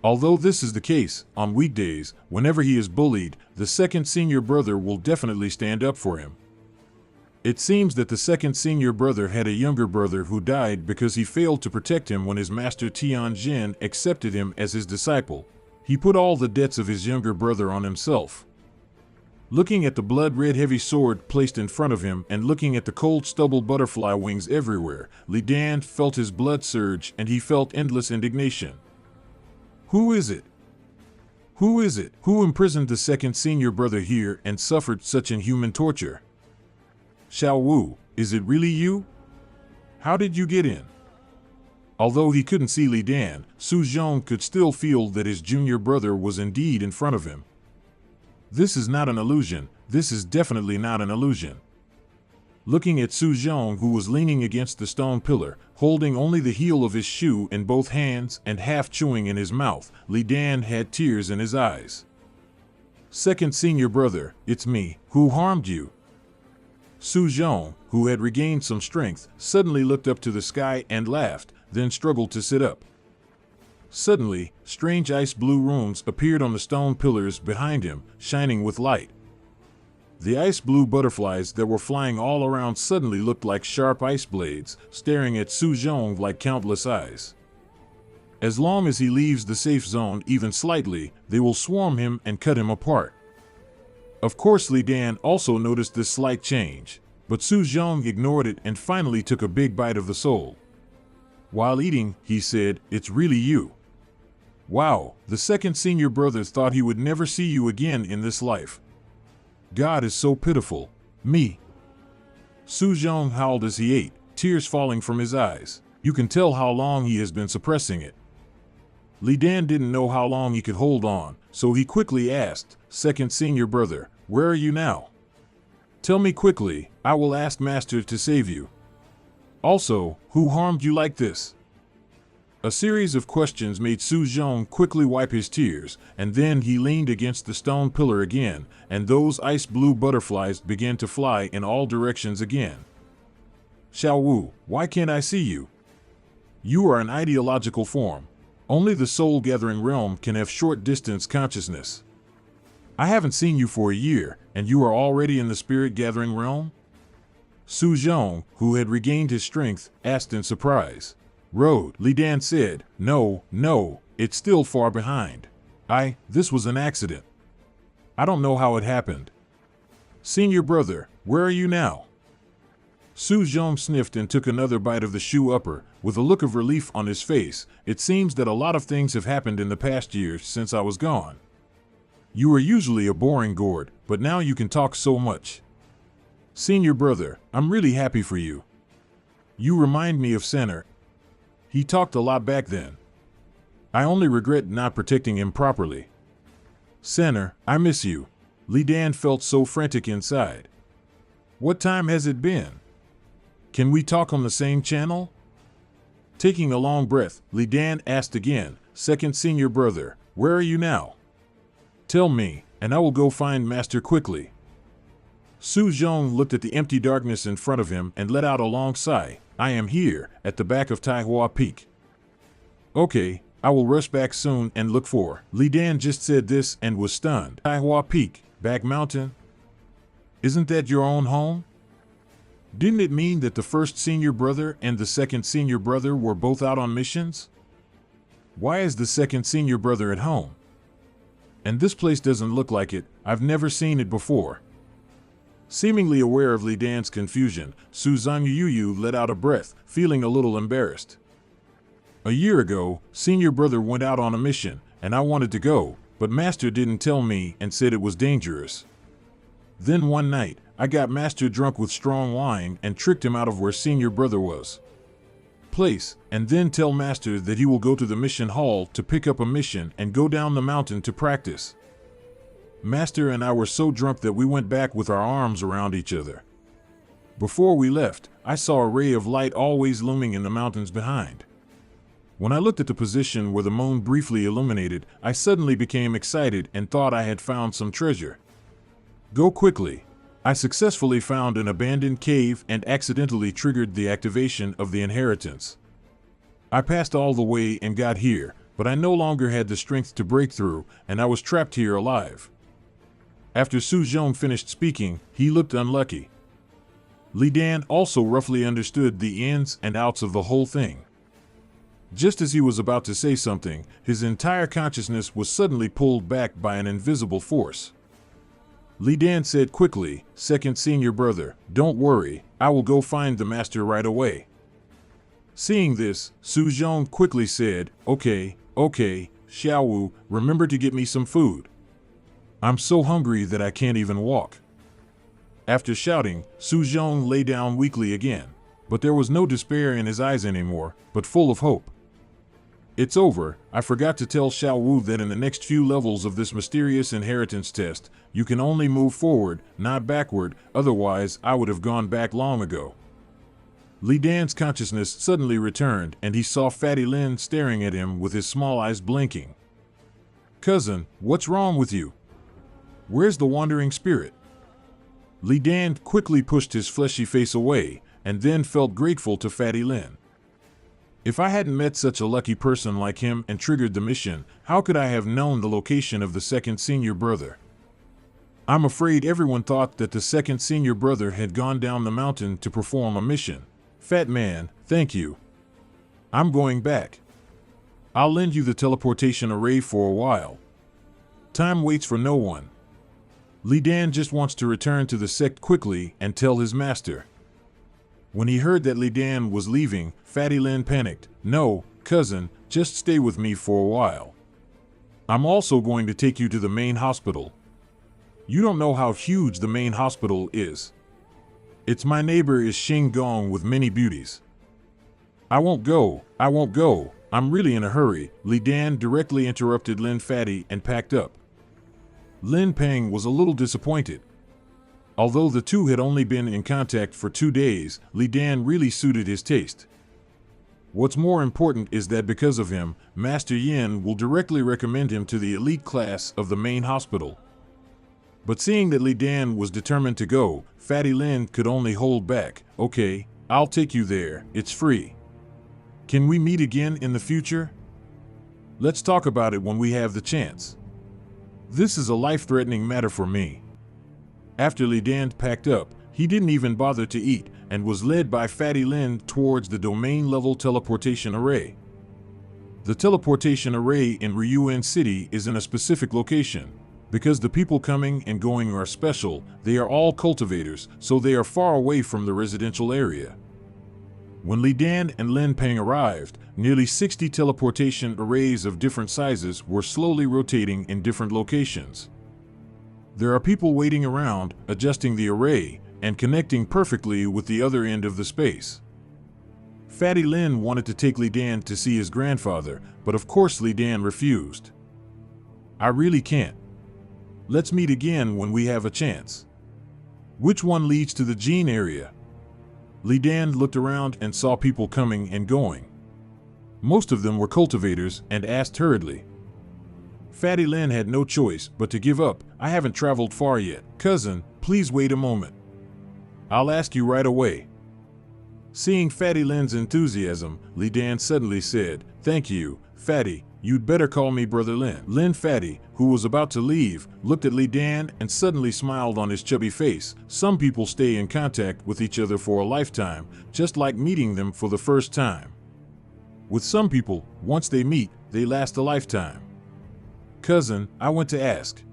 Although this is the case, on weekdays, whenever he is bullied, the second senior brother will definitely stand up for him. It seems that the second senior brother had a younger brother who died because he failed to protect him when his master Tianjin accepted him as his disciple. He put all the debts of his younger brother on himself. Looking at the blood-red heavy sword placed in front of him and looking at the cold stubble butterfly wings everywhere, Li Dan felt his blood surge and he felt endless indignation. Who is it? Who is it who imprisoned the second senior brother here and suffered such inhuman torture? Xiao Wu, is it really you? How did you get in? Although he couldn't see Li Dan, Su Zhong could still feel that his junior brother was indeed in front of him. This is not an illusion, this is definitely not an illusion. Looking at Su Zhong, who was leaning against the stone pillar, holding only the heel of his shoe in both hands and half chewing in his mouth, Li Dan had tears in his eyes. Second senior brother, it's me, who harmed you? Su Zhong, who had regained some strength, suddenly looked up to the sky and laughed, then struggled to sit up. Suddenly, strange ice-blue runes appeared on the stone pillars behind him, shining with light. The ice-blue butterflies that were flying all around suddenly looked like sharp ice blades, staring at Su Zhong like countless eyes. As long as he leaves the safe zone even slightly, they will swarm him and cut him apart. Of course, Li Dan also noticed this slight change, but Su Zhong ignored it and finally took a big bite of the soul. While eating, he said, "It's really you. Wow, the second senior brother thought he would never see you again in this life. God is so pitiful. Me." Su Zhong howled as he ate, tears falling from his eyes. You can tell how long he has been suppressing it. Li Dan didn't know how long he could hold on, so he quickly asked, "Second senior brother, where are you now? Tell me quickly, I will ask Master to save you. Also, who harmed you like this?" A series of questions made Su Zhong quickly wipe his tears, and then he leaned against the stone pillar again, and those ice-blue butterflies began to fly in all directions again. "Xiao Wu, why can't I see you? You are an ideological form. Only the soul-gathering realm can have short-distance consciousness. I haven't seen you for a year, and you are already in the spirit-gathering realm?" Su Zhong, who had regained his strength, asked in surprise. "Road," Li Dan said, No, it's still far behind. This was an accident. I don't know how it happened. Senior brother, where are you now?" Su Zhong sniffed and took another bite of the shoe upper, with a look of relief on his face. "It seems that a lot of things have happened in the past years since I was gone. You were usually a boring gourd, but now you can talk so much. Senior brother, I'm really happy for you. You remind me of Senner. He talked a lot back then. I only regret not protecting him properly. Senner, I miss you." Li Dan felt so frantic inside. "What time has it been? Can we talk on the same channel?" Taking a long breath, Li Dan asked again, "Second senior brother, where are you now? Tell me, and I will go find Master quickly." Su Zhong looked at the empty darkness in front of him and let out a long sigh. "I am here, at the back of Taihua Peak." "Okay, I will rush back soon and look for." Li Dan just said this and was stunned. "Taihua Peak, Back Mountain? Isn't that your own home? Didn't it mean that the first senior brother and the second senior brother were both out on missions? Why is the second senior brother at home? And this place doesn't look like it, I've never seen it before." Seemingly aware of Li Dan's confusion, Su Zhongyuyu let out a breath, feeling a little embarrassed. "A year ago, senior brother went out on a mission, and I wanted to go, but Master didn't tell me and said it was dangerous. Then one night, I got Master drunk with strong wine and tricked him out of where senior brother was. Place, and then tell Master that he will go to the mission hall to pick up a mission and go down the mountain to practice. Master and I were so drunk that we went back with our arms around each other. Before we left, I saw a ray of light always looming in the mountains behind. When I looked at the position where the moon briefly illuminated, I suddenly became excited and thought I had found some treasure. Go quickly. I successfully found an abandoned cave and accidentally triggered the activation of the inheritance. I passed all the way and got here, but I no longer had the strength to break through, and I was trapped here alive. After Su Zhong finished speaking, he looked unlucky. Li Dan also roughly understood the ins and outs of the whole thing. Just as he was about to say something, his entire consciousness was suddenly pulled back by an invisible force. Li Dan said quickly, "Second senior brother, don't worry, I will go find the master right away." Seeing this, Su Zhong quickly said, Okay, Shiyao, remember to get me some food. I'm so hungry that I can't even walk." After shouting, Su Zhong lay down weakly again, but there was no despair in his eyes anymore, but full of hope. "It's over. I forgot to tell Shiyao that in the next few levels of this mysterious inheritance test, you can only move forward, not backward, otherwise I would have gone back long ago." Li Dan's consciousness suddenly returned and he saw Fatty Lin staring at him with his small eyes blinking. "Cousin, what's wrong with you? Where's the wandering spirit?" Li Dan quickly pushed his fleshy face away and then felt grateful to Fatty Lin. If I hadn't met such a lucky person like him and triggered the mission, how could I have known the location of the second senior brother? I'm afraid everyone thought that the second senior brother had gone down the mountain to perform a mission. Fat man, thank you. I'm going back. I'll lend you the teleportation array for a while. Time waits for no one. Li Dan just wants to return to the sect quickly and tell his master. When he heard that Li Dan was leaving, Fatty Lin panicked. "No, cousin, just stay with me for a while. I'm also going to take you to the main hospital. You don't know how huge the main hospital is. It's my neighbor is Xing Gong with many beauties." I won't go. I'm really in a hurry." Li Dan directly interrupted Lin Fatty and packed up. Lin Peng was a little disappointed. Although the two had only been in contact for 2 days, Li Dan really suited his taste. What's more important is that because of him, Master Yin will directly recommend him to the elite class of the main hospital. But seeing that Li Dan was determined to go, Fatty Lin could only hold back. "Okay, I'll take you there, it's free. Can we meet again in the future? Let's talk about it when we have the chance. This is a life-threatening matter for me." After Li Dan packed up, he didn't even bother to eat and was led by Fatty Lin towards the domain-level teleportation array. The teleportation array in Ryuan City is in a specific location. Because the people coming and going are special, they are all cultivators, so they are far away from the residential area. When Li Dan and Lin Peng arrived, nearly 60 teleportation arrays of different sizes were slowly rotating in different locations. There are people waiting around, adjusting the array, and connecting perfectly with the other end of the space. Fatty Lin wanted to take Li Dan to see his grandfather, but of course Li Dan refused. "I really can't. Let's meet again when we have a chance. Which one leads to the gene area?" Li Dan looked around and saw people coming and going. Most of them were cultivators and asked hurriedly. Fatty Lin had no choice but to give up. "I haven't traveled far yet. Cousin, please wait a moment. I'll ask you right away." Seeing Fatty Lin's enthusiasm, Li Dan suddenly said, "Thank you, Fatty. You'd better call me Brother Lin." Lin Fatty, who was about to leave, looked at Li Dan and suddenly smiled on his chubby face. Some people stay in contact with each other for a lifetime, just like meeting them for the first time. With some people, once they meet, they last a lifetime. "Cousin, I want to ask."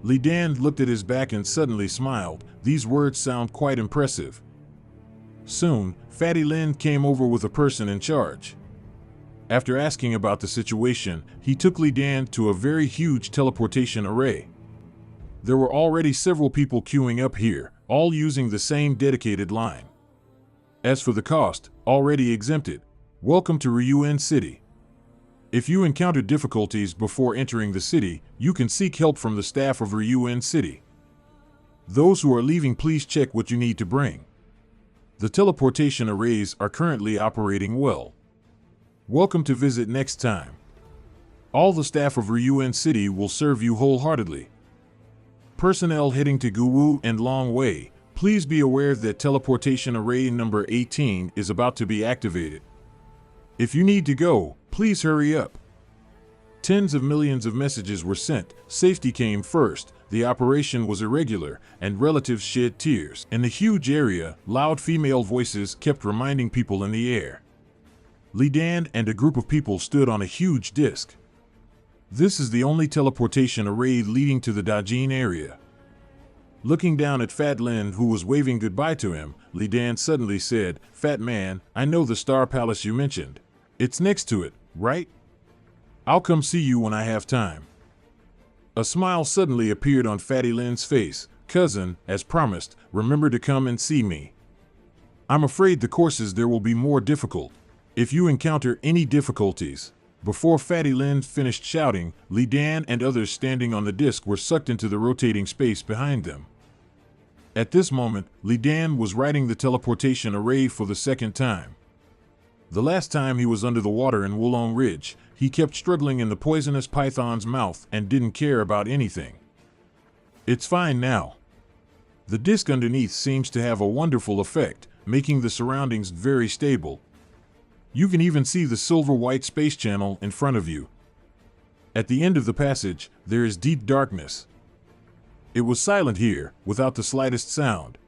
Li Dan looked at his back and suddenly smiled. These words sound quite impressive. Soon, Fatty Lin came over with a person in charge. After asking about the situation, he took Li Dan to a very huge teleportation array. There were already several people queuing up here, all using the same dedicated line. As for the cost, already exempted. Welcome to Ryuan City. If you encounter difficulties before entering the city, you can seek help from the staff of Ryuan City. Those who are leaving, please check what you need to bring. The teleportation arrays are currently operating well. Welcome to visit next time. All the staff of Ryuan City will serve you wholeheartedly. Personnel heading to Guwu and Long Wei, please be aware that teleportation array number 18 is about to be activated. If you need to go, please hurry up. Tens of millions of messages were sent. Safety came first. The operation was irregular, and relatives shed tears. In the huge area, loud female voices kept reminding people in the air. Li Dan and a group of people stood on a huge disc. This is the only teleportation array leading to the Dajin area. Looking down at Fat Lin, who was waving goodbye to him, Li Dan suddenly said, "Fat man, I know the Star Palace you mentioned. It's next to it, right? I'll come see you when I have time." A smile suddenly appeared on Fatty Lin's face. "Cousin, as promised, remember to come and see me. I'm afraid the courses there will be more difficult. If you encounter any difficulties..." Before Fatty Lin finished shouting, Li Dan and others standing on the disc were sucked into the rotating space behind them. At this moment, Li Dan was riding the teleportation array for the second time. The last time he was under the water in Wulong Ridge, he kept struggling in the poisonous python's mouth and didn't care about anything. It's fine now. The disc underneath seems to have a wonderful effect, making the surroundings very stable. You can even see the silver-white space channel in front of you. At the end of the passage, there is deep darkness. It was silent here, without the slightest sound.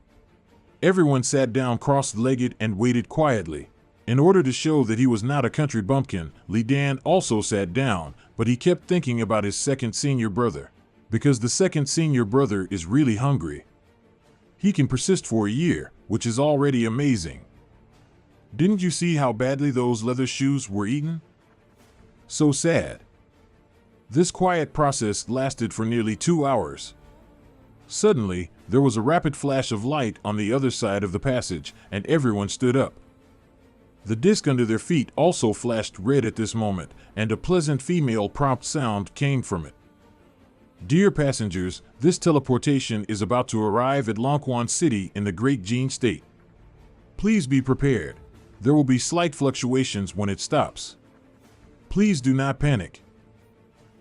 Everyone sat down cross-legged and waited quietly. In order to show that he was not a country bumpkin, Li Dan also sat down, but he kept thinking about his second senior brother. Because the second senior brother is really hungry. He can persist for a year, which is already amazing. Didn't you see how badly those leather shoes were eaten? So sad. This quiet process lasted for nearly 2 hours. Suddenly, there was a rapid flash of light on the other side of the passage, and everyone stood up. The disc under their feet also flashed red at this moment, and a pleasant female prompt sound came from it. "Dear passengers, this teleportation is about to arrive at Longquan City in the Great Jin State. Please be prepared. There will be slight fluctuations when it stops. Please do not panic.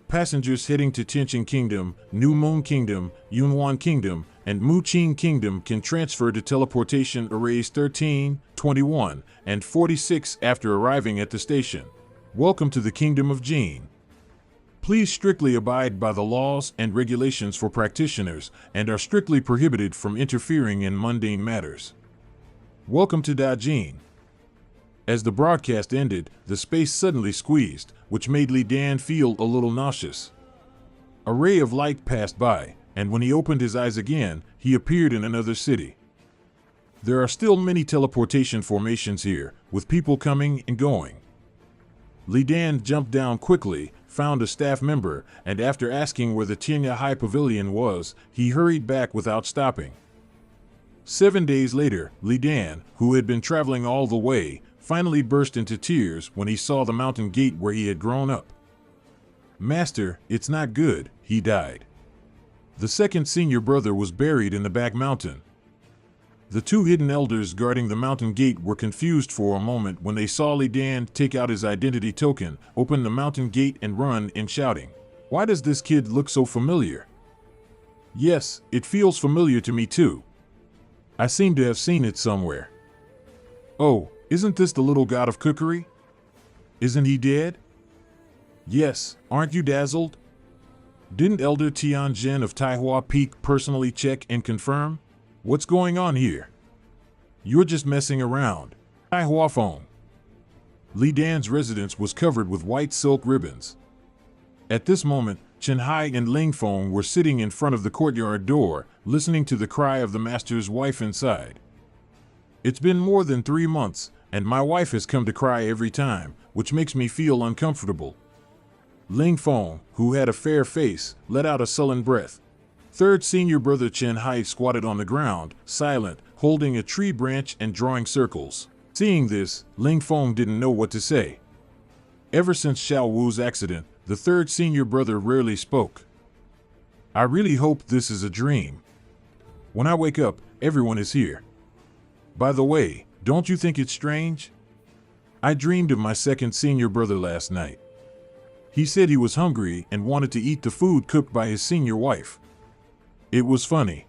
Passengers heading to Tianqing Kingdom, New Moon Kingdom, Yunwan Kingdom, and Muqing Kingdom can transfer to teleportation arrays 13, 21, and 46 after arriving at the station. Welcome to the Kingdom of Jin. Please strictly abide by the laws and regulations for practitioners and are strictly prohibited from interfering in mundane matters. Welcome to Dajin." As the broadcast ended, the space suddenly squeezed, which made Li Dan feel a little nauseous. A ray of light passed by, and when he opened his eyes again, he appeared in another city. There are still many teleportation formations here, with people coming and going. Li Dan jumped down quickly, found a staff member, and after asking where the Tianya High Pavilion was, he hurried back without stopping. 7 days later, Li Dan, who had been traveling all the way, finally burst into tears when he saw the mountain gate where he had grown up. "Master, it's not good," he died. The second senior brother was buried in the back mountain. The two hidden elders guarding the mountain gate were confused for a moment when they saw Li Dan take out his identity token, open the mountain gate and run in shouting, "Why does this kid look so familiar?" "Yes, it feels familiar to me too. I seem to have seen it somewhere. Oh, isn't this the little god of cookery? Isn't he dead? Yes, aren't you dazzled? Didn't Elder Tianjin of Taihua Peak personally check and confirm? What's going on here? You're just messing around. Taihua phone." Li Dan's residence was covered with white silk ribbons. At this moment, Chen Hai and Ling Feng were sitting in front of the courtyard door, listening to the cry of the master's wife inside. "It's been more than 3 months, and my wife has come to cry every time, which makes me feel uncomfortable." Ling Feng, who had a fair face, let out a sullen breath. Third senior brother Chen Hai squatted on the ground, silent, holding a tree branch and drawing circles. Seeing this, Ling Feng didn't know what to say. Ever since Xiao Wu's accident, the third senior brother rarely spoke. "I really hope this is a dream. When I wake up, everyone is here. By the way, don't you think it's strange? I dreamed of my second senior brother last night. He said he was hungry and wanted to eat the food cooked by his senior wife. It was funny.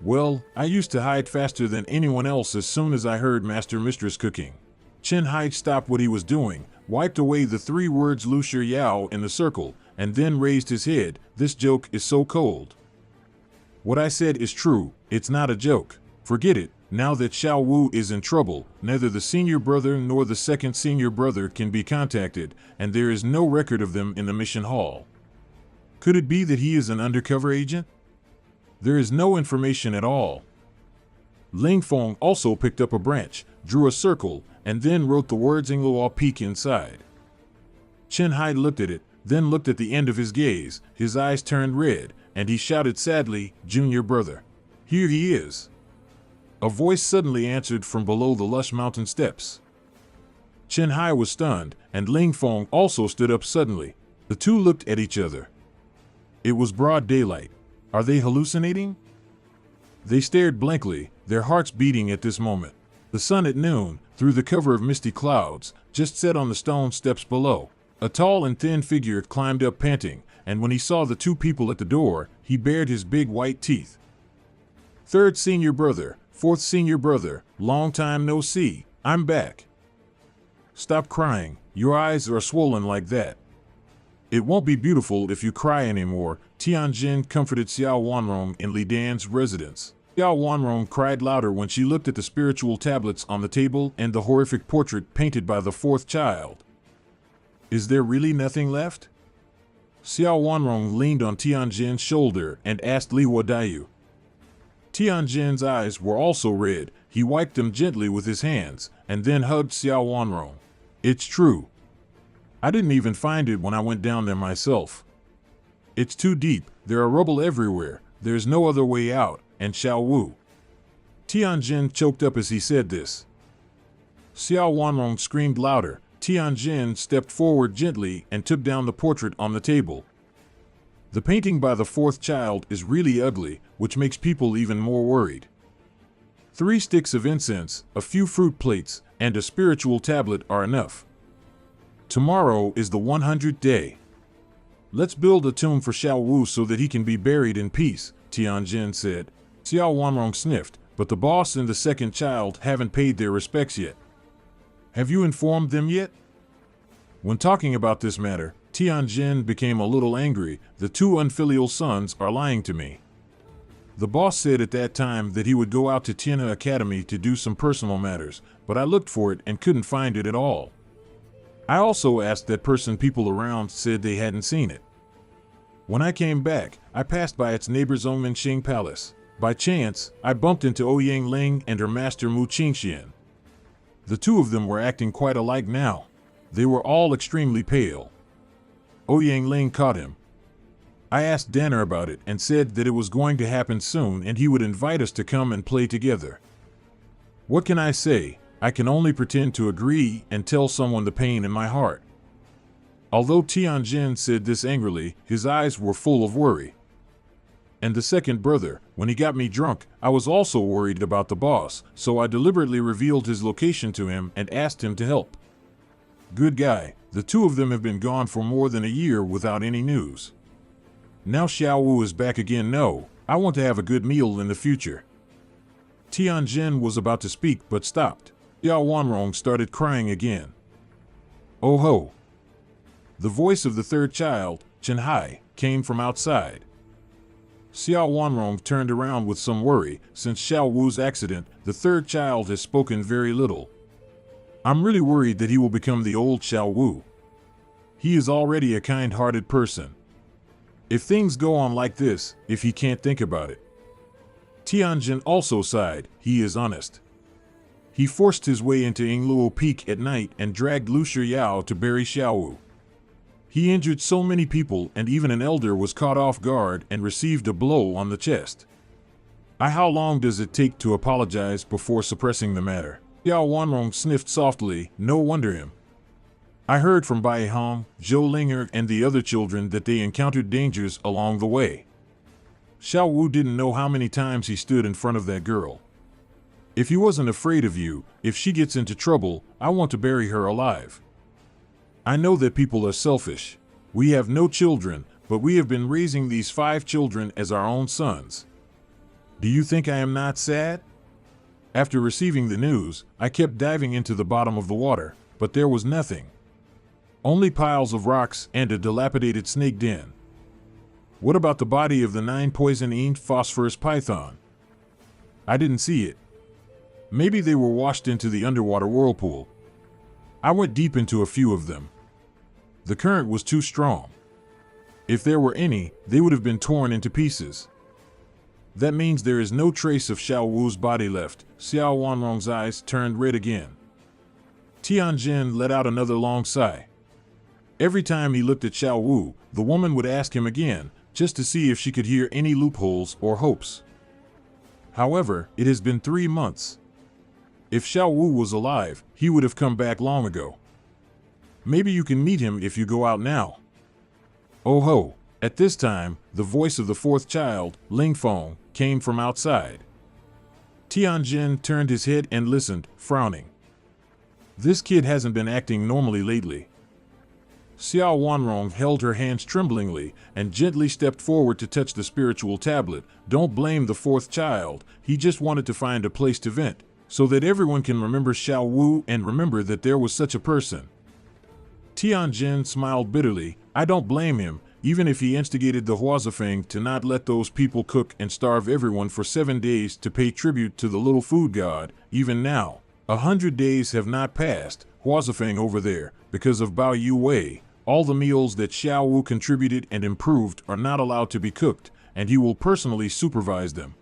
Well, I used to hide faster than anyone else as soon as I heard Master Mistress cooking. Chen Hai stopped what he was doing, wiped away the 3 words Lu Shiyao in the circle, and then raised his head. This joke is so cold. What I said is true, it's not a joke. Forget it. Now that Xiao Wu is in trouble, neither the senior brother nor the second senior brother can be contacted, and there is no record of them in the mission hall. Could it be that he is an undercover agent? There is no information at all. Ling Feng also picked up a branch, drew a circle, and then wrote the words Ingluo Peak inside. Chen Hai looked at it, then looked at the end of his gaze. His eyes turned red, and he shouted sadly, "Junior brother. Here he is." A voice suddenly answered from below the lush mountain steps. Chen Hai was stunned, and Ling Feng also stood up suddenly. The two looked at each other. It was broad daylight. Are they hallucinating? They stared blankly, their hearts beating at this moment. The sun at noon, through the cover of misty clouds, just set on the stone steps below. A tall and thin figure climbed up panting, and when he saw the 2 people at the door, he bared his big white teeth. "Third senior brother, 4th senior brother, long time no see, I'm back. Stop crying, your eyes are swollen like that. It won't be beautiful if you cry anymore," Tianjin comforted Xiao Wanrong in Li Dan's residence. Xiao Wanrong cried louder when she looked at the spiritual tablets on the table and the horrific portrait painted by the 4th child. Is there really nothing left? Xiao Wanrong leaned on Tianjin's shoulder and asked Li Wadayu. Tianjin's eyes were also red. He wiped them gently with his hands, and then hugged Xiao Wanrong. "It's true. I didn't even find it when I went down there myself. It's too deep, there are rubble everywhere, there's no other way out, and Xiao Wu." Tianjin choked up as he said this. Xiao Wanrong screamed louder. Tianjin stepped forward gently and took down the portrait on the table. The painting by the 4th child is really ugly, which makes people even more worried. 3 sticks of incense, a few fruit plates, and a spiritual tablet are enough. Tomorrow is the 100th day. Let's build a tomb for Xiao Wu so that he can be buried in peace, Tianjin said. Xiao Wanrong sniffed, but the boss and the 2nd child haven't paid their respects yet. Have you informed them yet? When talking about this matter, Tianjin became a little angry. The 2 unfilial sons are lying to me. The boss said at that time that he would go out to Tianhe Academy to do some personal matters, but I looked for it and couldn't find it at all. I also asked that person, people around said they hadn't seen it. When I came back, I passed by its neighbor's Ongmenxing Palace. By chance, I bumped into Ouyang Ling and her master Mu Qingxian. The 2 of them were acting quite alike now. They were all extremely pale. Ouyang Ling caught him. I asked Danner about it and said that it was going to happen soon and he would invite us to come and play together. What can I say? I can only pretend to agree and tell someone the pain in my heart. Although Tianjin said this angrily, his eyes were full of worry. And the 2nd brother, when he got me drunk, I was also worried about the boss, so I deliberately revealed his location to him and asked him to help. Good guy. The 2 of them have been gone for more than a year without any news. Now Xiao Wu is back again. No, I want to have a good meal in the future. Tianjin was about to speak but stopped. Xiao Wanrong started crying again. Oh ho! The voice of the 3rd child, Chen Hai, came from outside. Xiao Wanrong turned around with some worry. Since Xiao Wu's accident, the 3rd child has spoken very little. I'm really worried that he will become the old Xiao Wu. He is already a kind-hearted person. If things go on like this, if he can't think about it. Tianjin also sighed. He is honest. He forced his way into Ingluo Peak at night and dragged Lu Shiyao to bury Xiao Wu. He injured so many people, and even an elder was caught off guard and received a blow on the chest. How long does it take to apologize before suppressing the matter? Xiao Wanrong sniffed softly. No wonder him. I heard from Bai Hong, Zhou Linger, and the other children that they encountered dangers along the way. Xiao Wu didn't know how many times he stood in front of that girl. If he wasn't afraid of you, if she gets into trouble, I want to bury her alive. I know that people are selfish. We have no children, but we have been raising these 5 children as our own sons. Do you think I am not sad? After receiving the news, I kept diving into the bottom of the water, but there was nothing. Only piles of rocks and a dilapidated snake den. What about the body of the 9 poison-eaten phosphorus python? I didn't see it. Maybe they were washed into the underwater whirlpool. I went deep into a few of them. The current was too strong. If there were any, they would have been torn into pieces. That means there is no trace of Xiao Wu's body left. Xiao Wanrong's eyes turned red again. Tianjin let out another long sigh. Every time he looked at Xiao Wu, the woman would ask him again, just to see if she could hear any loopholes or hopes. However, it has been 3 months. If Xiao Wu was alive, he would have come back long ago. Maybe you can meet him if you go out now. Oh ho! At this time, the voice of the 4th child, Ling Feng, came from outside. Tianjin turned his head and listened, frowning. This kid hasn't been acting normally lately. Xiao Wanrong held her hands tremblingly and gently stepped forward to touch the spiritual tablet. Don't blame the 4th child, he just wanted to find a place to vent, so that everyone can remember Xiao Wu and remember that there was such a person. Tianjin smiled bitterly. I don't blame him, even if he instigated the Huazafeng to not let those people cook and starve everyone for 7 days to pay tribute to the little food god. Even now, 100 days have not passed, Huazafeng over there, because of Bao Yu Wei. All the meals that Xiao Wu contributed and improved are not allowed to be cooked, and he will personally supervise them.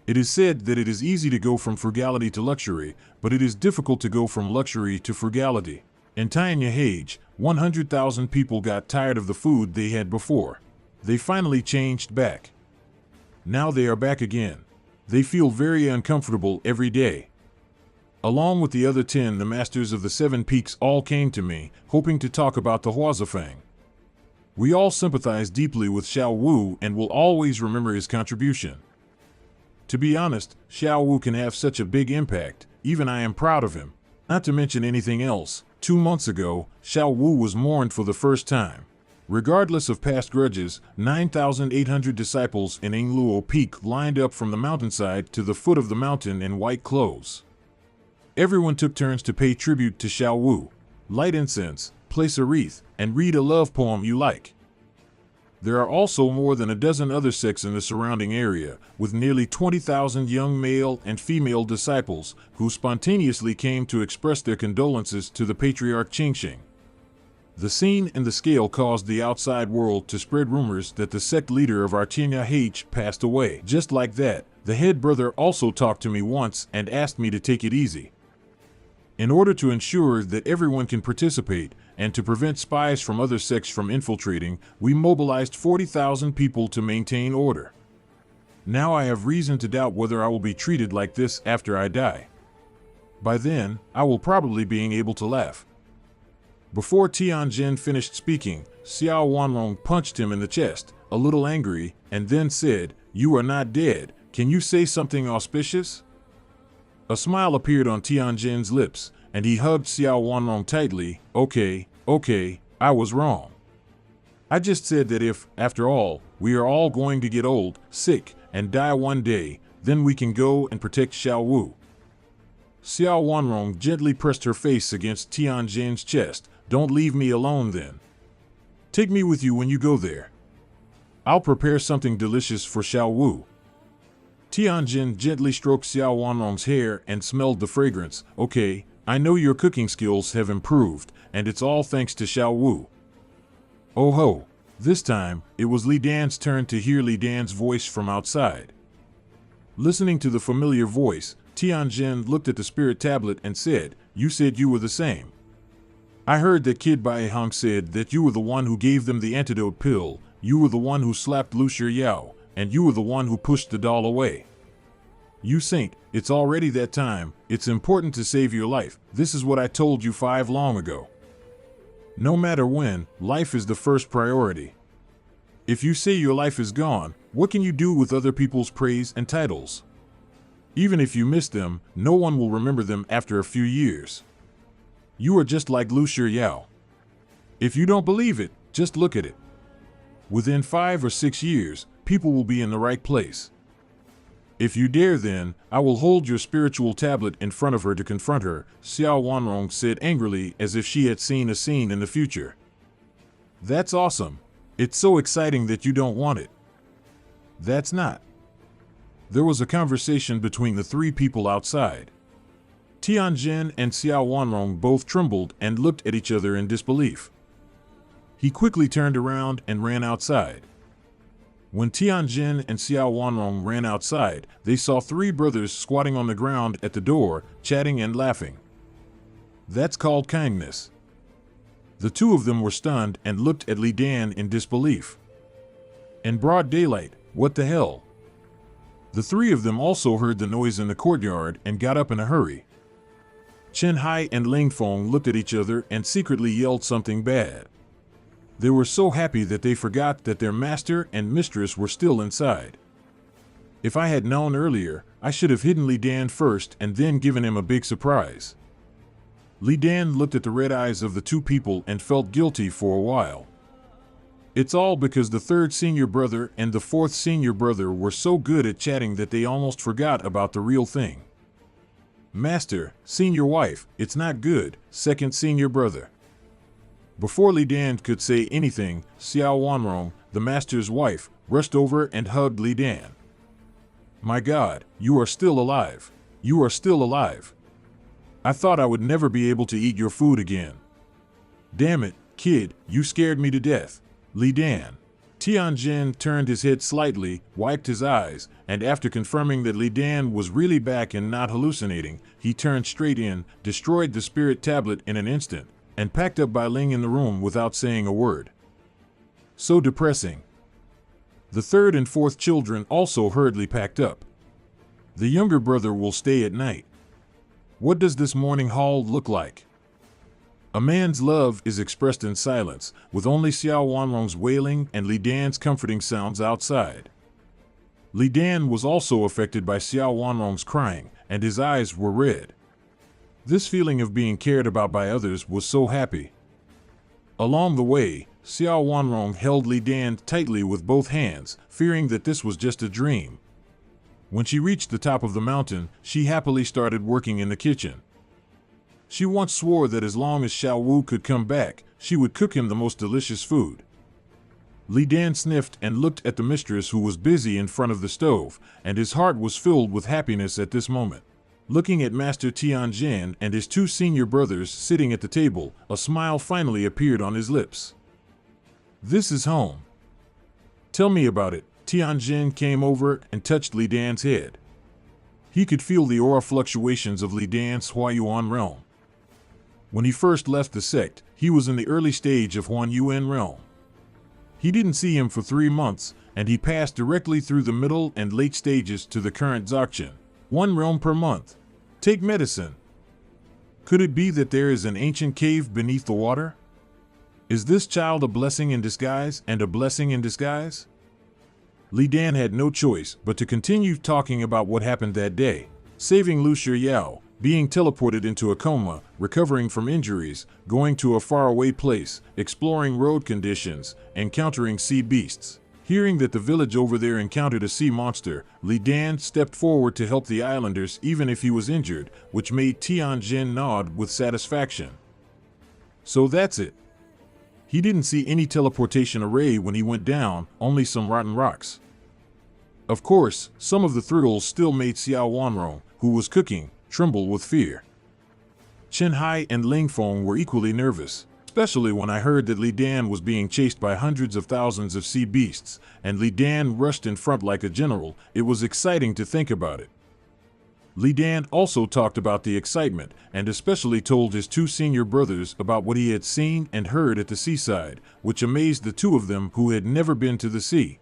It is said that it is easy to go from frugality to luxury, but it is difficult to go from luxury to frugality. In Tianya Hage, 100,000 people got tired of the food they had before. They finally changed back. Now they are back again. They feel very uncomfortable every day. Along with the other 10, the masters of the 7 peaks all came to me, hoping to talk about the Huazafeng. We all sympathize deeply with Xiao Wu and will always remember his contribution. To be honest, Xiao Wu can have such a big impact, even I am proud of him. Not to mention anything else, 2 months ago, Xiao Wu was mourned for the first time. Regardless of past grudges, 9,800 disciples in Yingluo Peak lined up from the mountainside to the foot of the mountain in white clothes. Everyone took turns to pay tribute to Xiao Wu. Light incense, place a wreath, and read a love poem you like. There are also more than a dozen other sects in the surrounding area, with nearly 20,000 young male and female disciples who spontaneously came to express their condolences to the patriarch Qingxing. The scene and the scale caused the outside world to spread rumors that the sect leader of Artinya H passed away. Just like that, the head brother also talked to me once and asked me to take it easy. In order to ensure that everyone can participate, and to prevent spies from other sects from infiltrating, we mobilized 40,000 people to maintain order. Now I have reason to doubt whether I will be treated like this after I die. By then, I will probably be able to laugh. Before Tianjin finished speaking, Xiao Wanrong punched him in the chest, a little angry, and then said, "You are not dead. Can you say something auspicious?" A smile appeared on Tianjin's lips, and he hugged Xiao Wanrong tightly. Okay, I was wrong. I just said that if, after all, we are all going to get old, sick, and die one day, then we can go and protect Xiao Wu. Xiao Wanrong gently pressed her face against Tianjin's chest. Don't leave me alone then. Take me with you when you go there. I'll prepare something delicious for Xiao Wu. Tianjin gently stroked Xiao Wanrong's hair and smelled the fragrance. Okay, I know your cooking skills have improved, and it's all thanks to Xiao Wu. Oh ho! This time, it was Li Dan's turn to hear Li Dan's voice from outside. Listening to the familiar voice, Tianjin looked at the spirit tablet and said, "You said you were the same. I heard that Kid Baihang said that you were the one who gave them the antidote pill, you were the one who slapped Lu Shiyao, and you were the one who pushed the doll away. You saint, it's already that time. It's important to save your life. This is what I told you 5 long ago. No matter when, life is the first priority. If you say your life is gone, what can you do with other people's praise and titles? Even if you miss them, no one will remember them after a few years. You are just like Lu Shiyao. If you don't believe it, just look at it." Within 5 or 6 years, people will be in the right place. If you dare, then I will hold your spiritual tablet in front of her to confront her, Xiao Wanrong said angrily, as if she had seen a scene in the future. That's awesome. It's so exciting that you don't want it. That's not. There was a conversation between the three people outside. Tianjin and Xiao Wanrong both trembled and looked at each other in disbelief. He quickly turned around and ran outside. When Tianjin and Xiao Wanrong ran outside, they saw three brothers squatting on the ground at the door, chatting and laughing. That's called kindness. The two of them were stunned and looked at Li Dan in disbelief. In broad daylight, what the hell? The three of them also heard the noise in the courtyard and got up in a hurry. Chen Hai and Ling Feng looked at each other and secretly yelled something bad. They were so happy that they forgot that their master and mistress were still inside. If I had known earlier, I should have hidden Li Dan first and then given him a big surprise. Li Dan looked at the red eyes of the two people and felt guilty for a while. It's all because the third senior brother and the fourth senior brother were so good at chatting that they almost forgot about the real thing. Master, senior wife, it's not good, second senior brother. Before Li Dan could say anything, Xiao Wanrong, the master's wife, rushed over and hugged Li Dan. My God, you are still alive. You are still alive. I thought I would never be able to eat your food again. Damn it, kid, you scared me to death. Li Dan. Tianjin turned his head slightly, wiped his eyes, and after confirming that Li Dan was really back and not hallucinating, he turned straight in, destroyed the spirit tablet in an instant, and packed up Bai Ling in the room without saying a word. So depressing. The third and fourth children also hurriedly packed up. The younger brother will stay at night. What does this morning hall look like? A man's love is expressed in silence, with only Xiao Wanrong's wailing and Li Dan's comforting sounds outside. Li Dan was also affected by Xiao Wanrong's crying, and his eyes were red. This feeling of being cared about by others was so happy. Along the way, Xiao Wanrong held Li Dan tightly with both hands, fearing that this was just a dream. When she reached the top of the mountain, she happily started working in the kitchen. She once swore that as long as Xiao Wu could come back, she would cook him the most delicious food. Li Dan sniffed and looked at the mistress who was busy in front of the stove, and his heart was filled with happiness at this moment. Looking at Master Tianjin and his two senior brothers sitting at the table, a smile finally appeared on his lips. This is home. Tell me about it. Tianjin came over and touched Li Dan's head. He could feel the aura fluctuations of Li Dan's Huayuan realm. When he first left the sect, he was in the early stage of Huan Yuan realm. He didn't see him for 3 months, and he passed directly through the middle and late stages to the current Dzogchen. 1 realm per month. Take medicine. Could it be that there is an ancient cave beneath the water? Is this child a blessing in disguise and a blessing in disguise? Li Dan had no choice but to continue talking about what happened that day. Saving Lu Shiyao, being teleported into a coma, recovering from injuries, going to a faraway place, exploring road conditions, encountering sea beasts. Hearing that the village over there encountered a sea monster, Li Dan stepped forward to help the islanders even if he was injured, which made Tianjin nod with satisfaction. So that's it. He didn't see any teleportation array when he went down, only some rotten rocks. Of course, some of the thrills still made Xiao Wanrong, who was cooking, tremble with fear. Chen Hai and Ling Feng were equally nervous, especially when I heard that Li Dan was being chased by hundreds of thousands of sea beasts, and Li Dan rushed in front like a general. It was exciting to think about it. Li Dan also talked about the excitement, and especially told his two senior brothers about what he had seen and heard at the seaside, which amazed the two of them who had never been to the sea.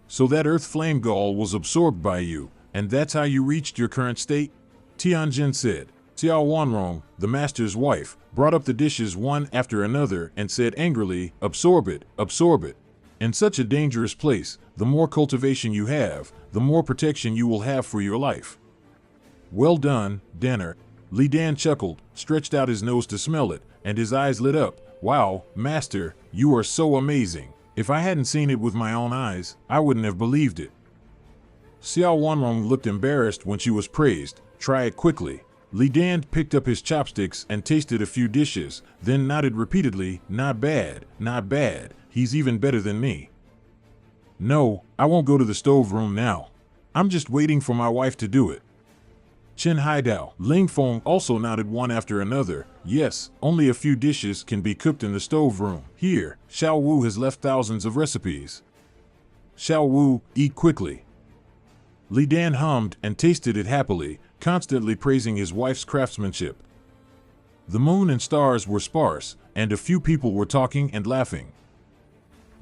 So that earth flame gall was absorbed by you, and that's how you reached your current state? Tianjin said. Xiao Wanrong, the master's wife, brought up the dishes one after another and said angrily, absorb it, absorb it. In such a dangerous place, the more cultivation you have, the more protection you will have for your life. Well done, Danner. Li Dan chuckled, stretched out his nose to smell it, and his eyes lit up. Wow, master, you are so amazing. If I hadn't seen it with my own eyes, I wouldn't have believed it. Xiao Wanrong looked embarrassed when she was praised. Try it quickly. Li Dan picked up his chopsticks and tasted a few dishes, then nodded repeatedly, not bad, not bad, he's even better than me. No, I won't go to the stove room now. I'm just waiting for my wife to do it. Chen Haidao, Ling Feng also nodded one after another. Yes, only a few dishes can be cooked in the stove room. Here, Xiao Wu has left thousands of recipes. Xiao Wu, eat quickly. Li Dan hummed and tasted it happily, constantly praising his wife's craftsmanship. The moon and stars were sparse, and a few people were talking and laughing.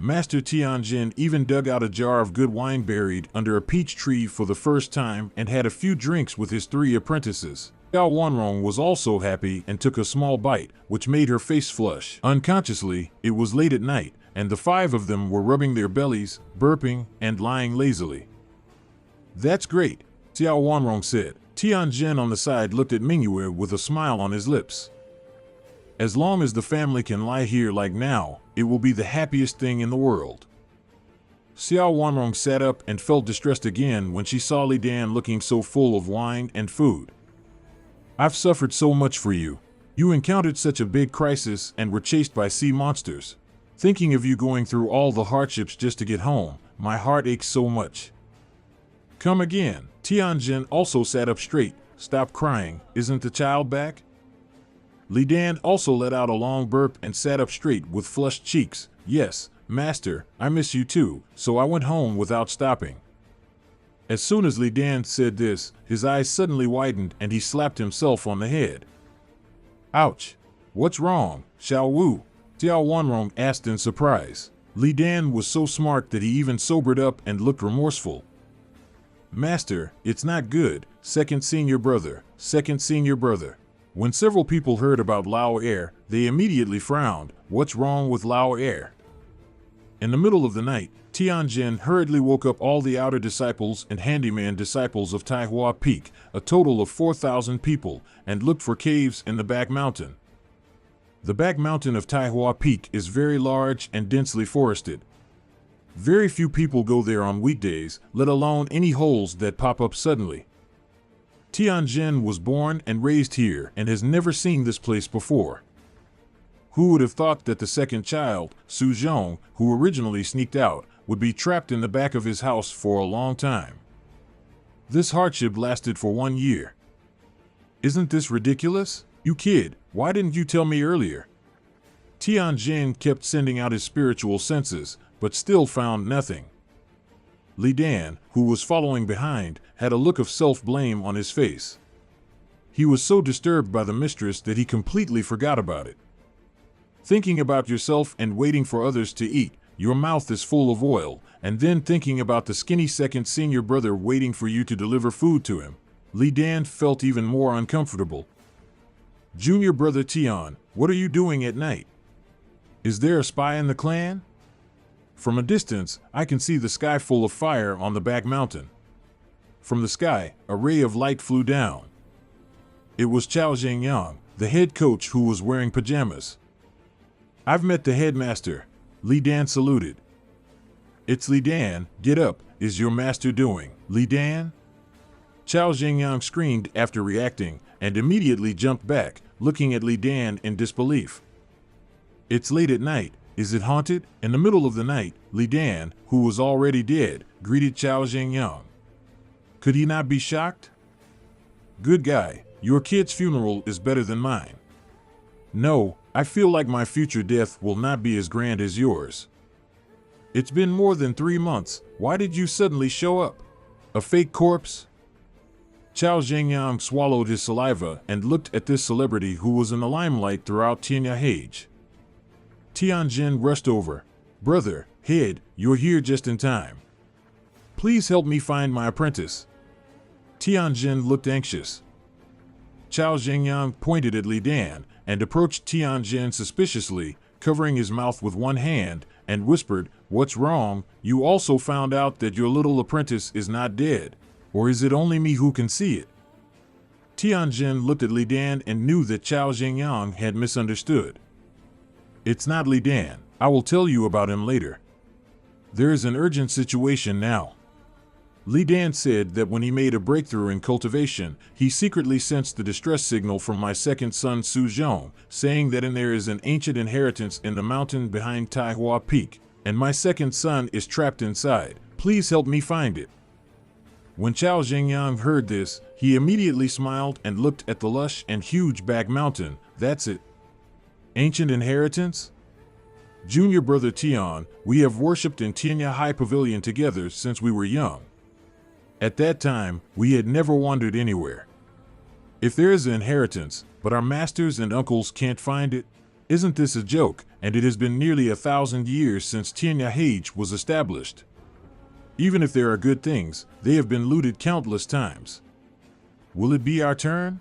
Master Tianjin even dug out a jar of good wine buried under a peach tree for the first time and had a few drinks with his 3 apprentices. Yao Wanrong was also happy and took a small bite, which made her face flush. Unconsciously, it was late at night, and the 5 of them were rubbing their bellies, burping, and lying lazily. That's great, Xiao Wanrong said. Tianjin on the side looked at Mingyue with a smile on his lips. As long as the family can lie here like now, it will be the happiest thing in the world. Xiao Wanrong sat up and felt distressed again when she saw Li Dan looking so full of wine and food. I've suffered so much for you. You encountered such a big crisis and were chased by sea monsters. Thinking of you going through all the hardships just to get home, my heart aches so much. Come again. Tianjin also sat up straight. Stop crying. Isn't the child back? Li Dan also let out a long burp and sat up straight with flushed cheeks. Yes, master, I miss you too, so I went home without stopping. As soon as Li Dan said this, his eyes suddenly widened and he slapped himself on the head. Ouch! What's wrong, Xiao Wu? Xiao Wanrong asked in surprise. Li Dan was so smart that he even sobered up and looked remorseful. Master, it's not good, second senior brother. When several people heard about Lao Er, they immediately frowned. What's wrong with Lao Er? In the middle of the night, Tianjin hurriedly woke up all the outer disciples and handyman disciples of Taihua Peak, a total of 4,000 people, and looked for caves in the back mountain. The back mountain of Taihua Peak is very large and densely forested. Very few people go there on weekdays, let alone any holes that pop up suddenly. Tianjin was born and raised here and has never seen this place before. Who would have thought that the second child, Su Zhong, who originally sneaked out, would be trapped in the back of his house for a long time? This hardship lasted for 1 year. Isn't this ridiculous? You kid, why didn't you tell me earlier? Tianjin kept sending out his spiritual senses, but still found nothing. Li Dan, who was following behind, had a look of self-blame on his face. He was so disturbed by the mistress that he completely forgot about it. Thinking about yourself and waiting for others to eat, your mouth is full of oil, and then thinking about the skinny second senior brother waiting for you to deliver food to him, Li Dan felt even more uncomfortable. Junior brother Tian, what are you doing at night? Is there a spy in the clan? From a distance, I can see the sky full of fire on the back mountain. From the sky, a ray of light flew down. It was Chao Zhengyang, the head coach who was wearing pajamas. I've met the headmaster. Li Dan saluted. It's Li Dan, get up, is your master doing? Li Dan? Chao Zhengyang screamed after reacting and immediately jumped back, looking at Li Dan in disbelief. It's late at night. Is it haunted? In the middle of the night, Li Dan, who was already dead, greeted Chao Zhengyang. Could he not be shocked? Good guy, your kid's funeral is better than mine. No, I feel like my future death will not be as grand as yours. It's been more than 3 months, why did you suddenly show up? A fake corpse? Chao Zhengyang swallowed his saliva and looked at this celebrity who was in the limelight throughout Tianyahage. Tianjin rushed over. Brother, head, you're here just in time. Please help me find my apprentice. Tianjin looked anxious. Chao Zhengyang pointed at Li Dan and approached Tianjin suspiciously, covering his mouth with one hand, and whispered, What's wrong? You also found out that your little apprentice is not dead. Or is it only me who can see it? Tianjin looked at Li Dan and knew that Chao Zhengyang had misunderstood. It's not Li Dan. I will tell you about him later. There is an urgent situation now. Li Dan said that when he made a breakthrough in cultivation, he secretly sensed the distress signal from my second son Su Zhong, saying that there is an ancient inheritance in the mountain behind Taihua Peak, and my second son is trapped inside. Please help me find it. When Chao Jingyang heard this, he immediately smiled and looked at the lush and huge back mountain. That's it. Ancient inheritance? Junior brother Tian, we have worshipped in Tianya High Pavilion together since we were young. At that time, we had never wandered anywhere. If there is an inheritance, but our masters and uncles can't find it, isn't this a joke? And it has been nearly 1,000 years since Tianya Hage was established. Even if there are good things, they have been looted countless times. Will it be our turn?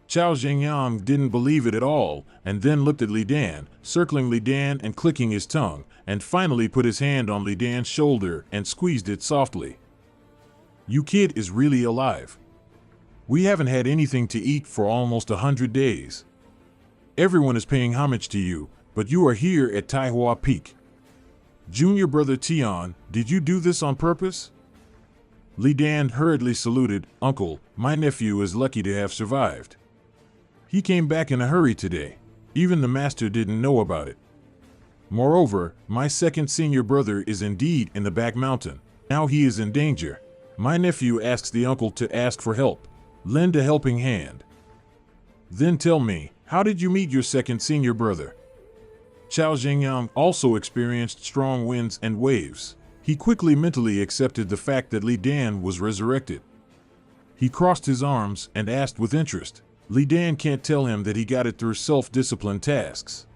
Chao Jingyang didn't believe it at all, and then looked at Li Dan, circling Li Dan and clicking his tongue, and finally put his hand on Li Dan's shoulder and squeezed it softly. You kid is really alive. We haven't had anything to eat for almost 100 days. Everyone is paying homage to you, but you are here at Taihua Peak. Junior brother Tian, did you do this on purpose? Li Dan hurriedly saluted. Uncle, my nephew is lucky to have survived. He came back in a hurry today. Even the master didn't know about it. Moreover, my second senior brother is indeed in the back mountain. Now he is in danger. My nephew asks the uncle to ask for help. Lend a helping hand. Then tell me, how did you meet your second senior brother? Chao Jingyang also experienced strong winds and waves. He quickly mentally accepted the fact that Li Dan was resurrected. He crossed his arms and asked with interest. Li Dan can't tell him that he got it through self-discipline tasks.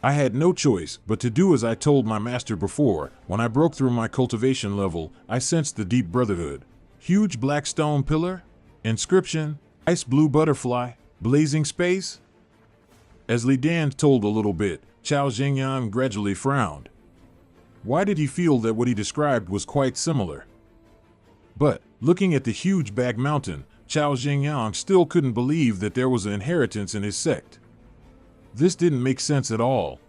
I had no choice but to do as I told my master before. When I broke through my cultivation level, I sensed the deep brotherhood. Huge black stone pillar? Inscription? Ice blue butterfly? Blazing space? As Li Dan told a little bit, Chao Jingyang gradually frowned. Why did he feel that what he described was quite similar? But, looking at the huge back mountain, Chao Jingyang still couldn't believe that there was an inheritance in his sect. This didn't make sense at all.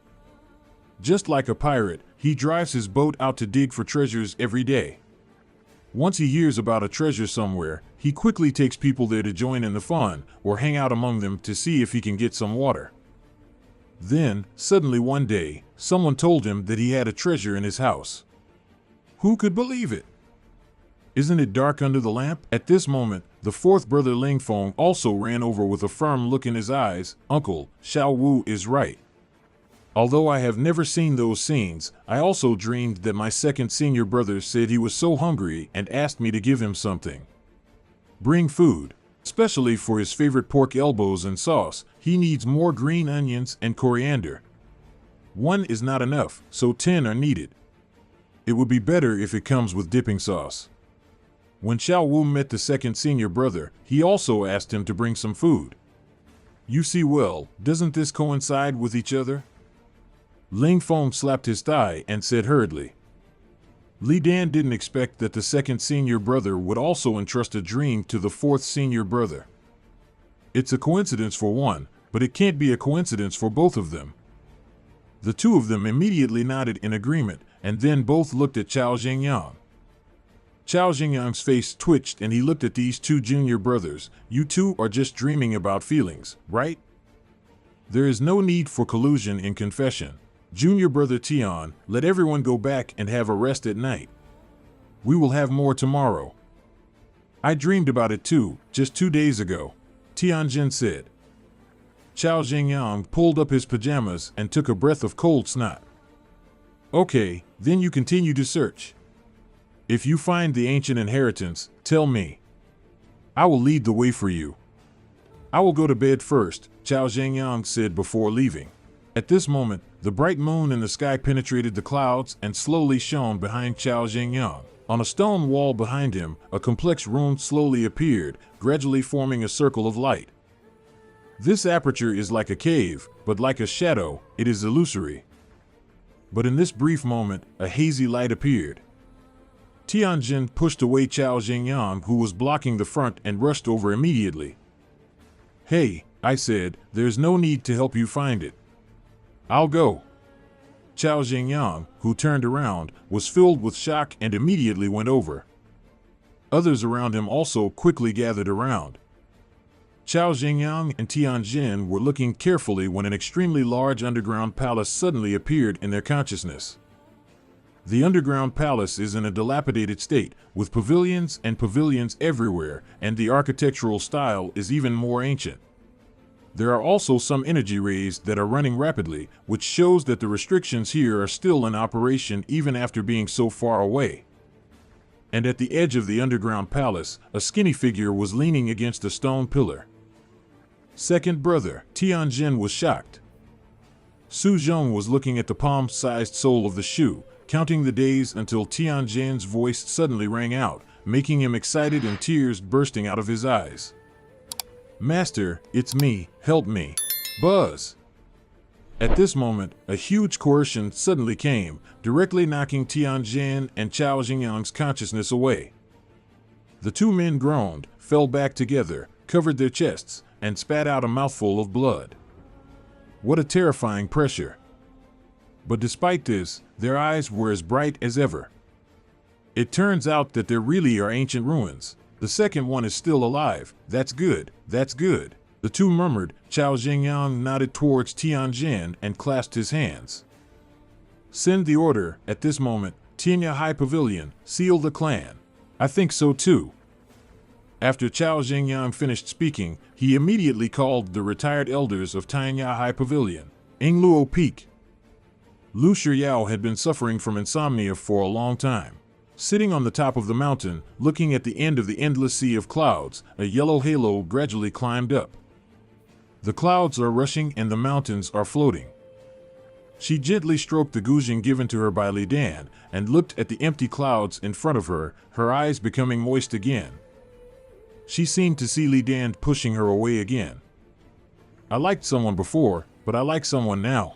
Just like a pirate, he drives his boat out to dig for treasures every day. Once he hears about a treasure somewhere, he quickly takes people there to join in the fun or hang out among them to see if he can get some water. Then, suddenly one day, someone told him that he had a treasure in his house. Who could believe it? Isn't it dark under the lamp? At this moment, the fourth brother Ling Feng also ran over with a firm look in his eyes. Uncle, Xiao Wu is right. Although I have never seen those scenes, I also dreamed that my second senior brother said he was so hungry and asked me to give him something. Bring food, especially for his favorite pork elbows and sauce. He needs more green onions and coriander. 1 is not enough, so 10 are needed. It would be better if it comes with dipping sauce. When Xiao Wu met the second senior brother, he also asked him to bring some food. You see well, doesn't this coincide with each other? Ling Feng slapped his thigh and said hurriedly. Li Dan didn't expect that the second senior brother would also entrust a dream to the fourth senior brother. It's a coincidence for one, but it can't be a coincidence for both of them. The two of them immediately nodded in agreement, and then both looked at Chao Jingyang. Chao Jingyang's face twitched and he looked at these two junior brothers. You two are just dreaming about feelings, right? There is no need for collusion in confession. Junior brother Tian, let everyone go back and have a rest at night. We will have more tomorrow. I dreamed about it too, just 2 days ago, Tianjin said. Chao Jingyang pulled up his pajamas and took a breath of cold snot. Okay, then you continue to search. If you find the ancient inheritance, tell me. I will lead the way for you. I will go to bed first, Chao Jingyang said before leaving. At this moment, the bright moon in the sky penetrated the clouds and slowly shone behind Chao Jingyang. On a stone wall behind him, a complex rune slowly appeared, gradually forming a circle of light. This aperture is like a cave, but like a shadow, it is illusory. But in this brief moment, a hazy light appeared. Tianjin pushed away Chao Jingyang, who was blocking the front, and rushed over immediately. Hey, I said, there's no need to help you find it. I'll go. Chao Jingyang, who turned around, was filled with shock and immediately went over. Others around him also quickly gathered around. Chao Jingyang and Tianjin were looking carefully when an extremely large underground palace suddenly appeared in their consciousness. The underground palace is in a dilapidated state, with pavilions and pavilions everywhere, and the architectural style is even more ancient. There are also some energy rays that are running rapidly, which shows that the restrictions here are still in operation even after being so far away. And at the edge of the underground palace, a skinny figure was leaning against a stone pillar. Second brother, Tianjin, was shocked. Su Zhong was looking at the palm-sized sole of the shoe, counting the days until Tianjin's voice suddenly rang out, making him excited and tears bursting out of his eyes. "Master, it's me, help me." Buzz! At this moment, a huge coercion suddenly came, directly knocking Tianjin and Chao Jingyang's consciousness away. The two men groaned, fell back together, covered their chests, and spat out a mouthful of blood. What a terrifying pressure! But despite this, their eyes were as bright as ever. It turns out that there really are ancient ruins. The second one is still alive. That's good, that's good. The two murmured. Chao Jingyang nodded towards Tianjin and clasped his hands. "Send the order." At this moment, Tianya High Pavilion, seal the clan. "I think so too." After Chao Jingyang finished speaking, he immediately called the retired elders of Tianya High Pavilion. Ingluo Peak. Lu Shiyao had been suffering from insomnia for a long time. Sitting on the top of the mountain, looking at the end of the endless sea of clouds, a yellow halo gradually climbed up. The clouds are rushing and the mountains are floating. She gently stroked the guzheng given to her by Li Dan and looked at the empty clouds in front of her, her eyes becoming moist again. She seemed to see Li Dan pushing her away again. "I liked someone before, but I like someone now."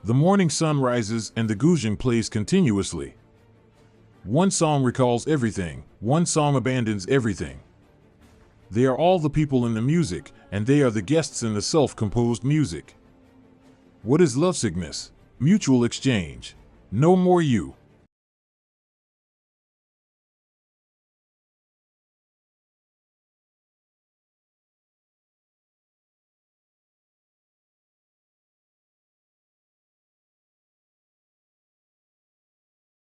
The morning sun rises and the guzheng plays continuously. One song recalls everything, one song abandons everything. They are all the people in the music, and they are the guests in the self-composed music. What is lovesickness? Mutual exchange. No more you.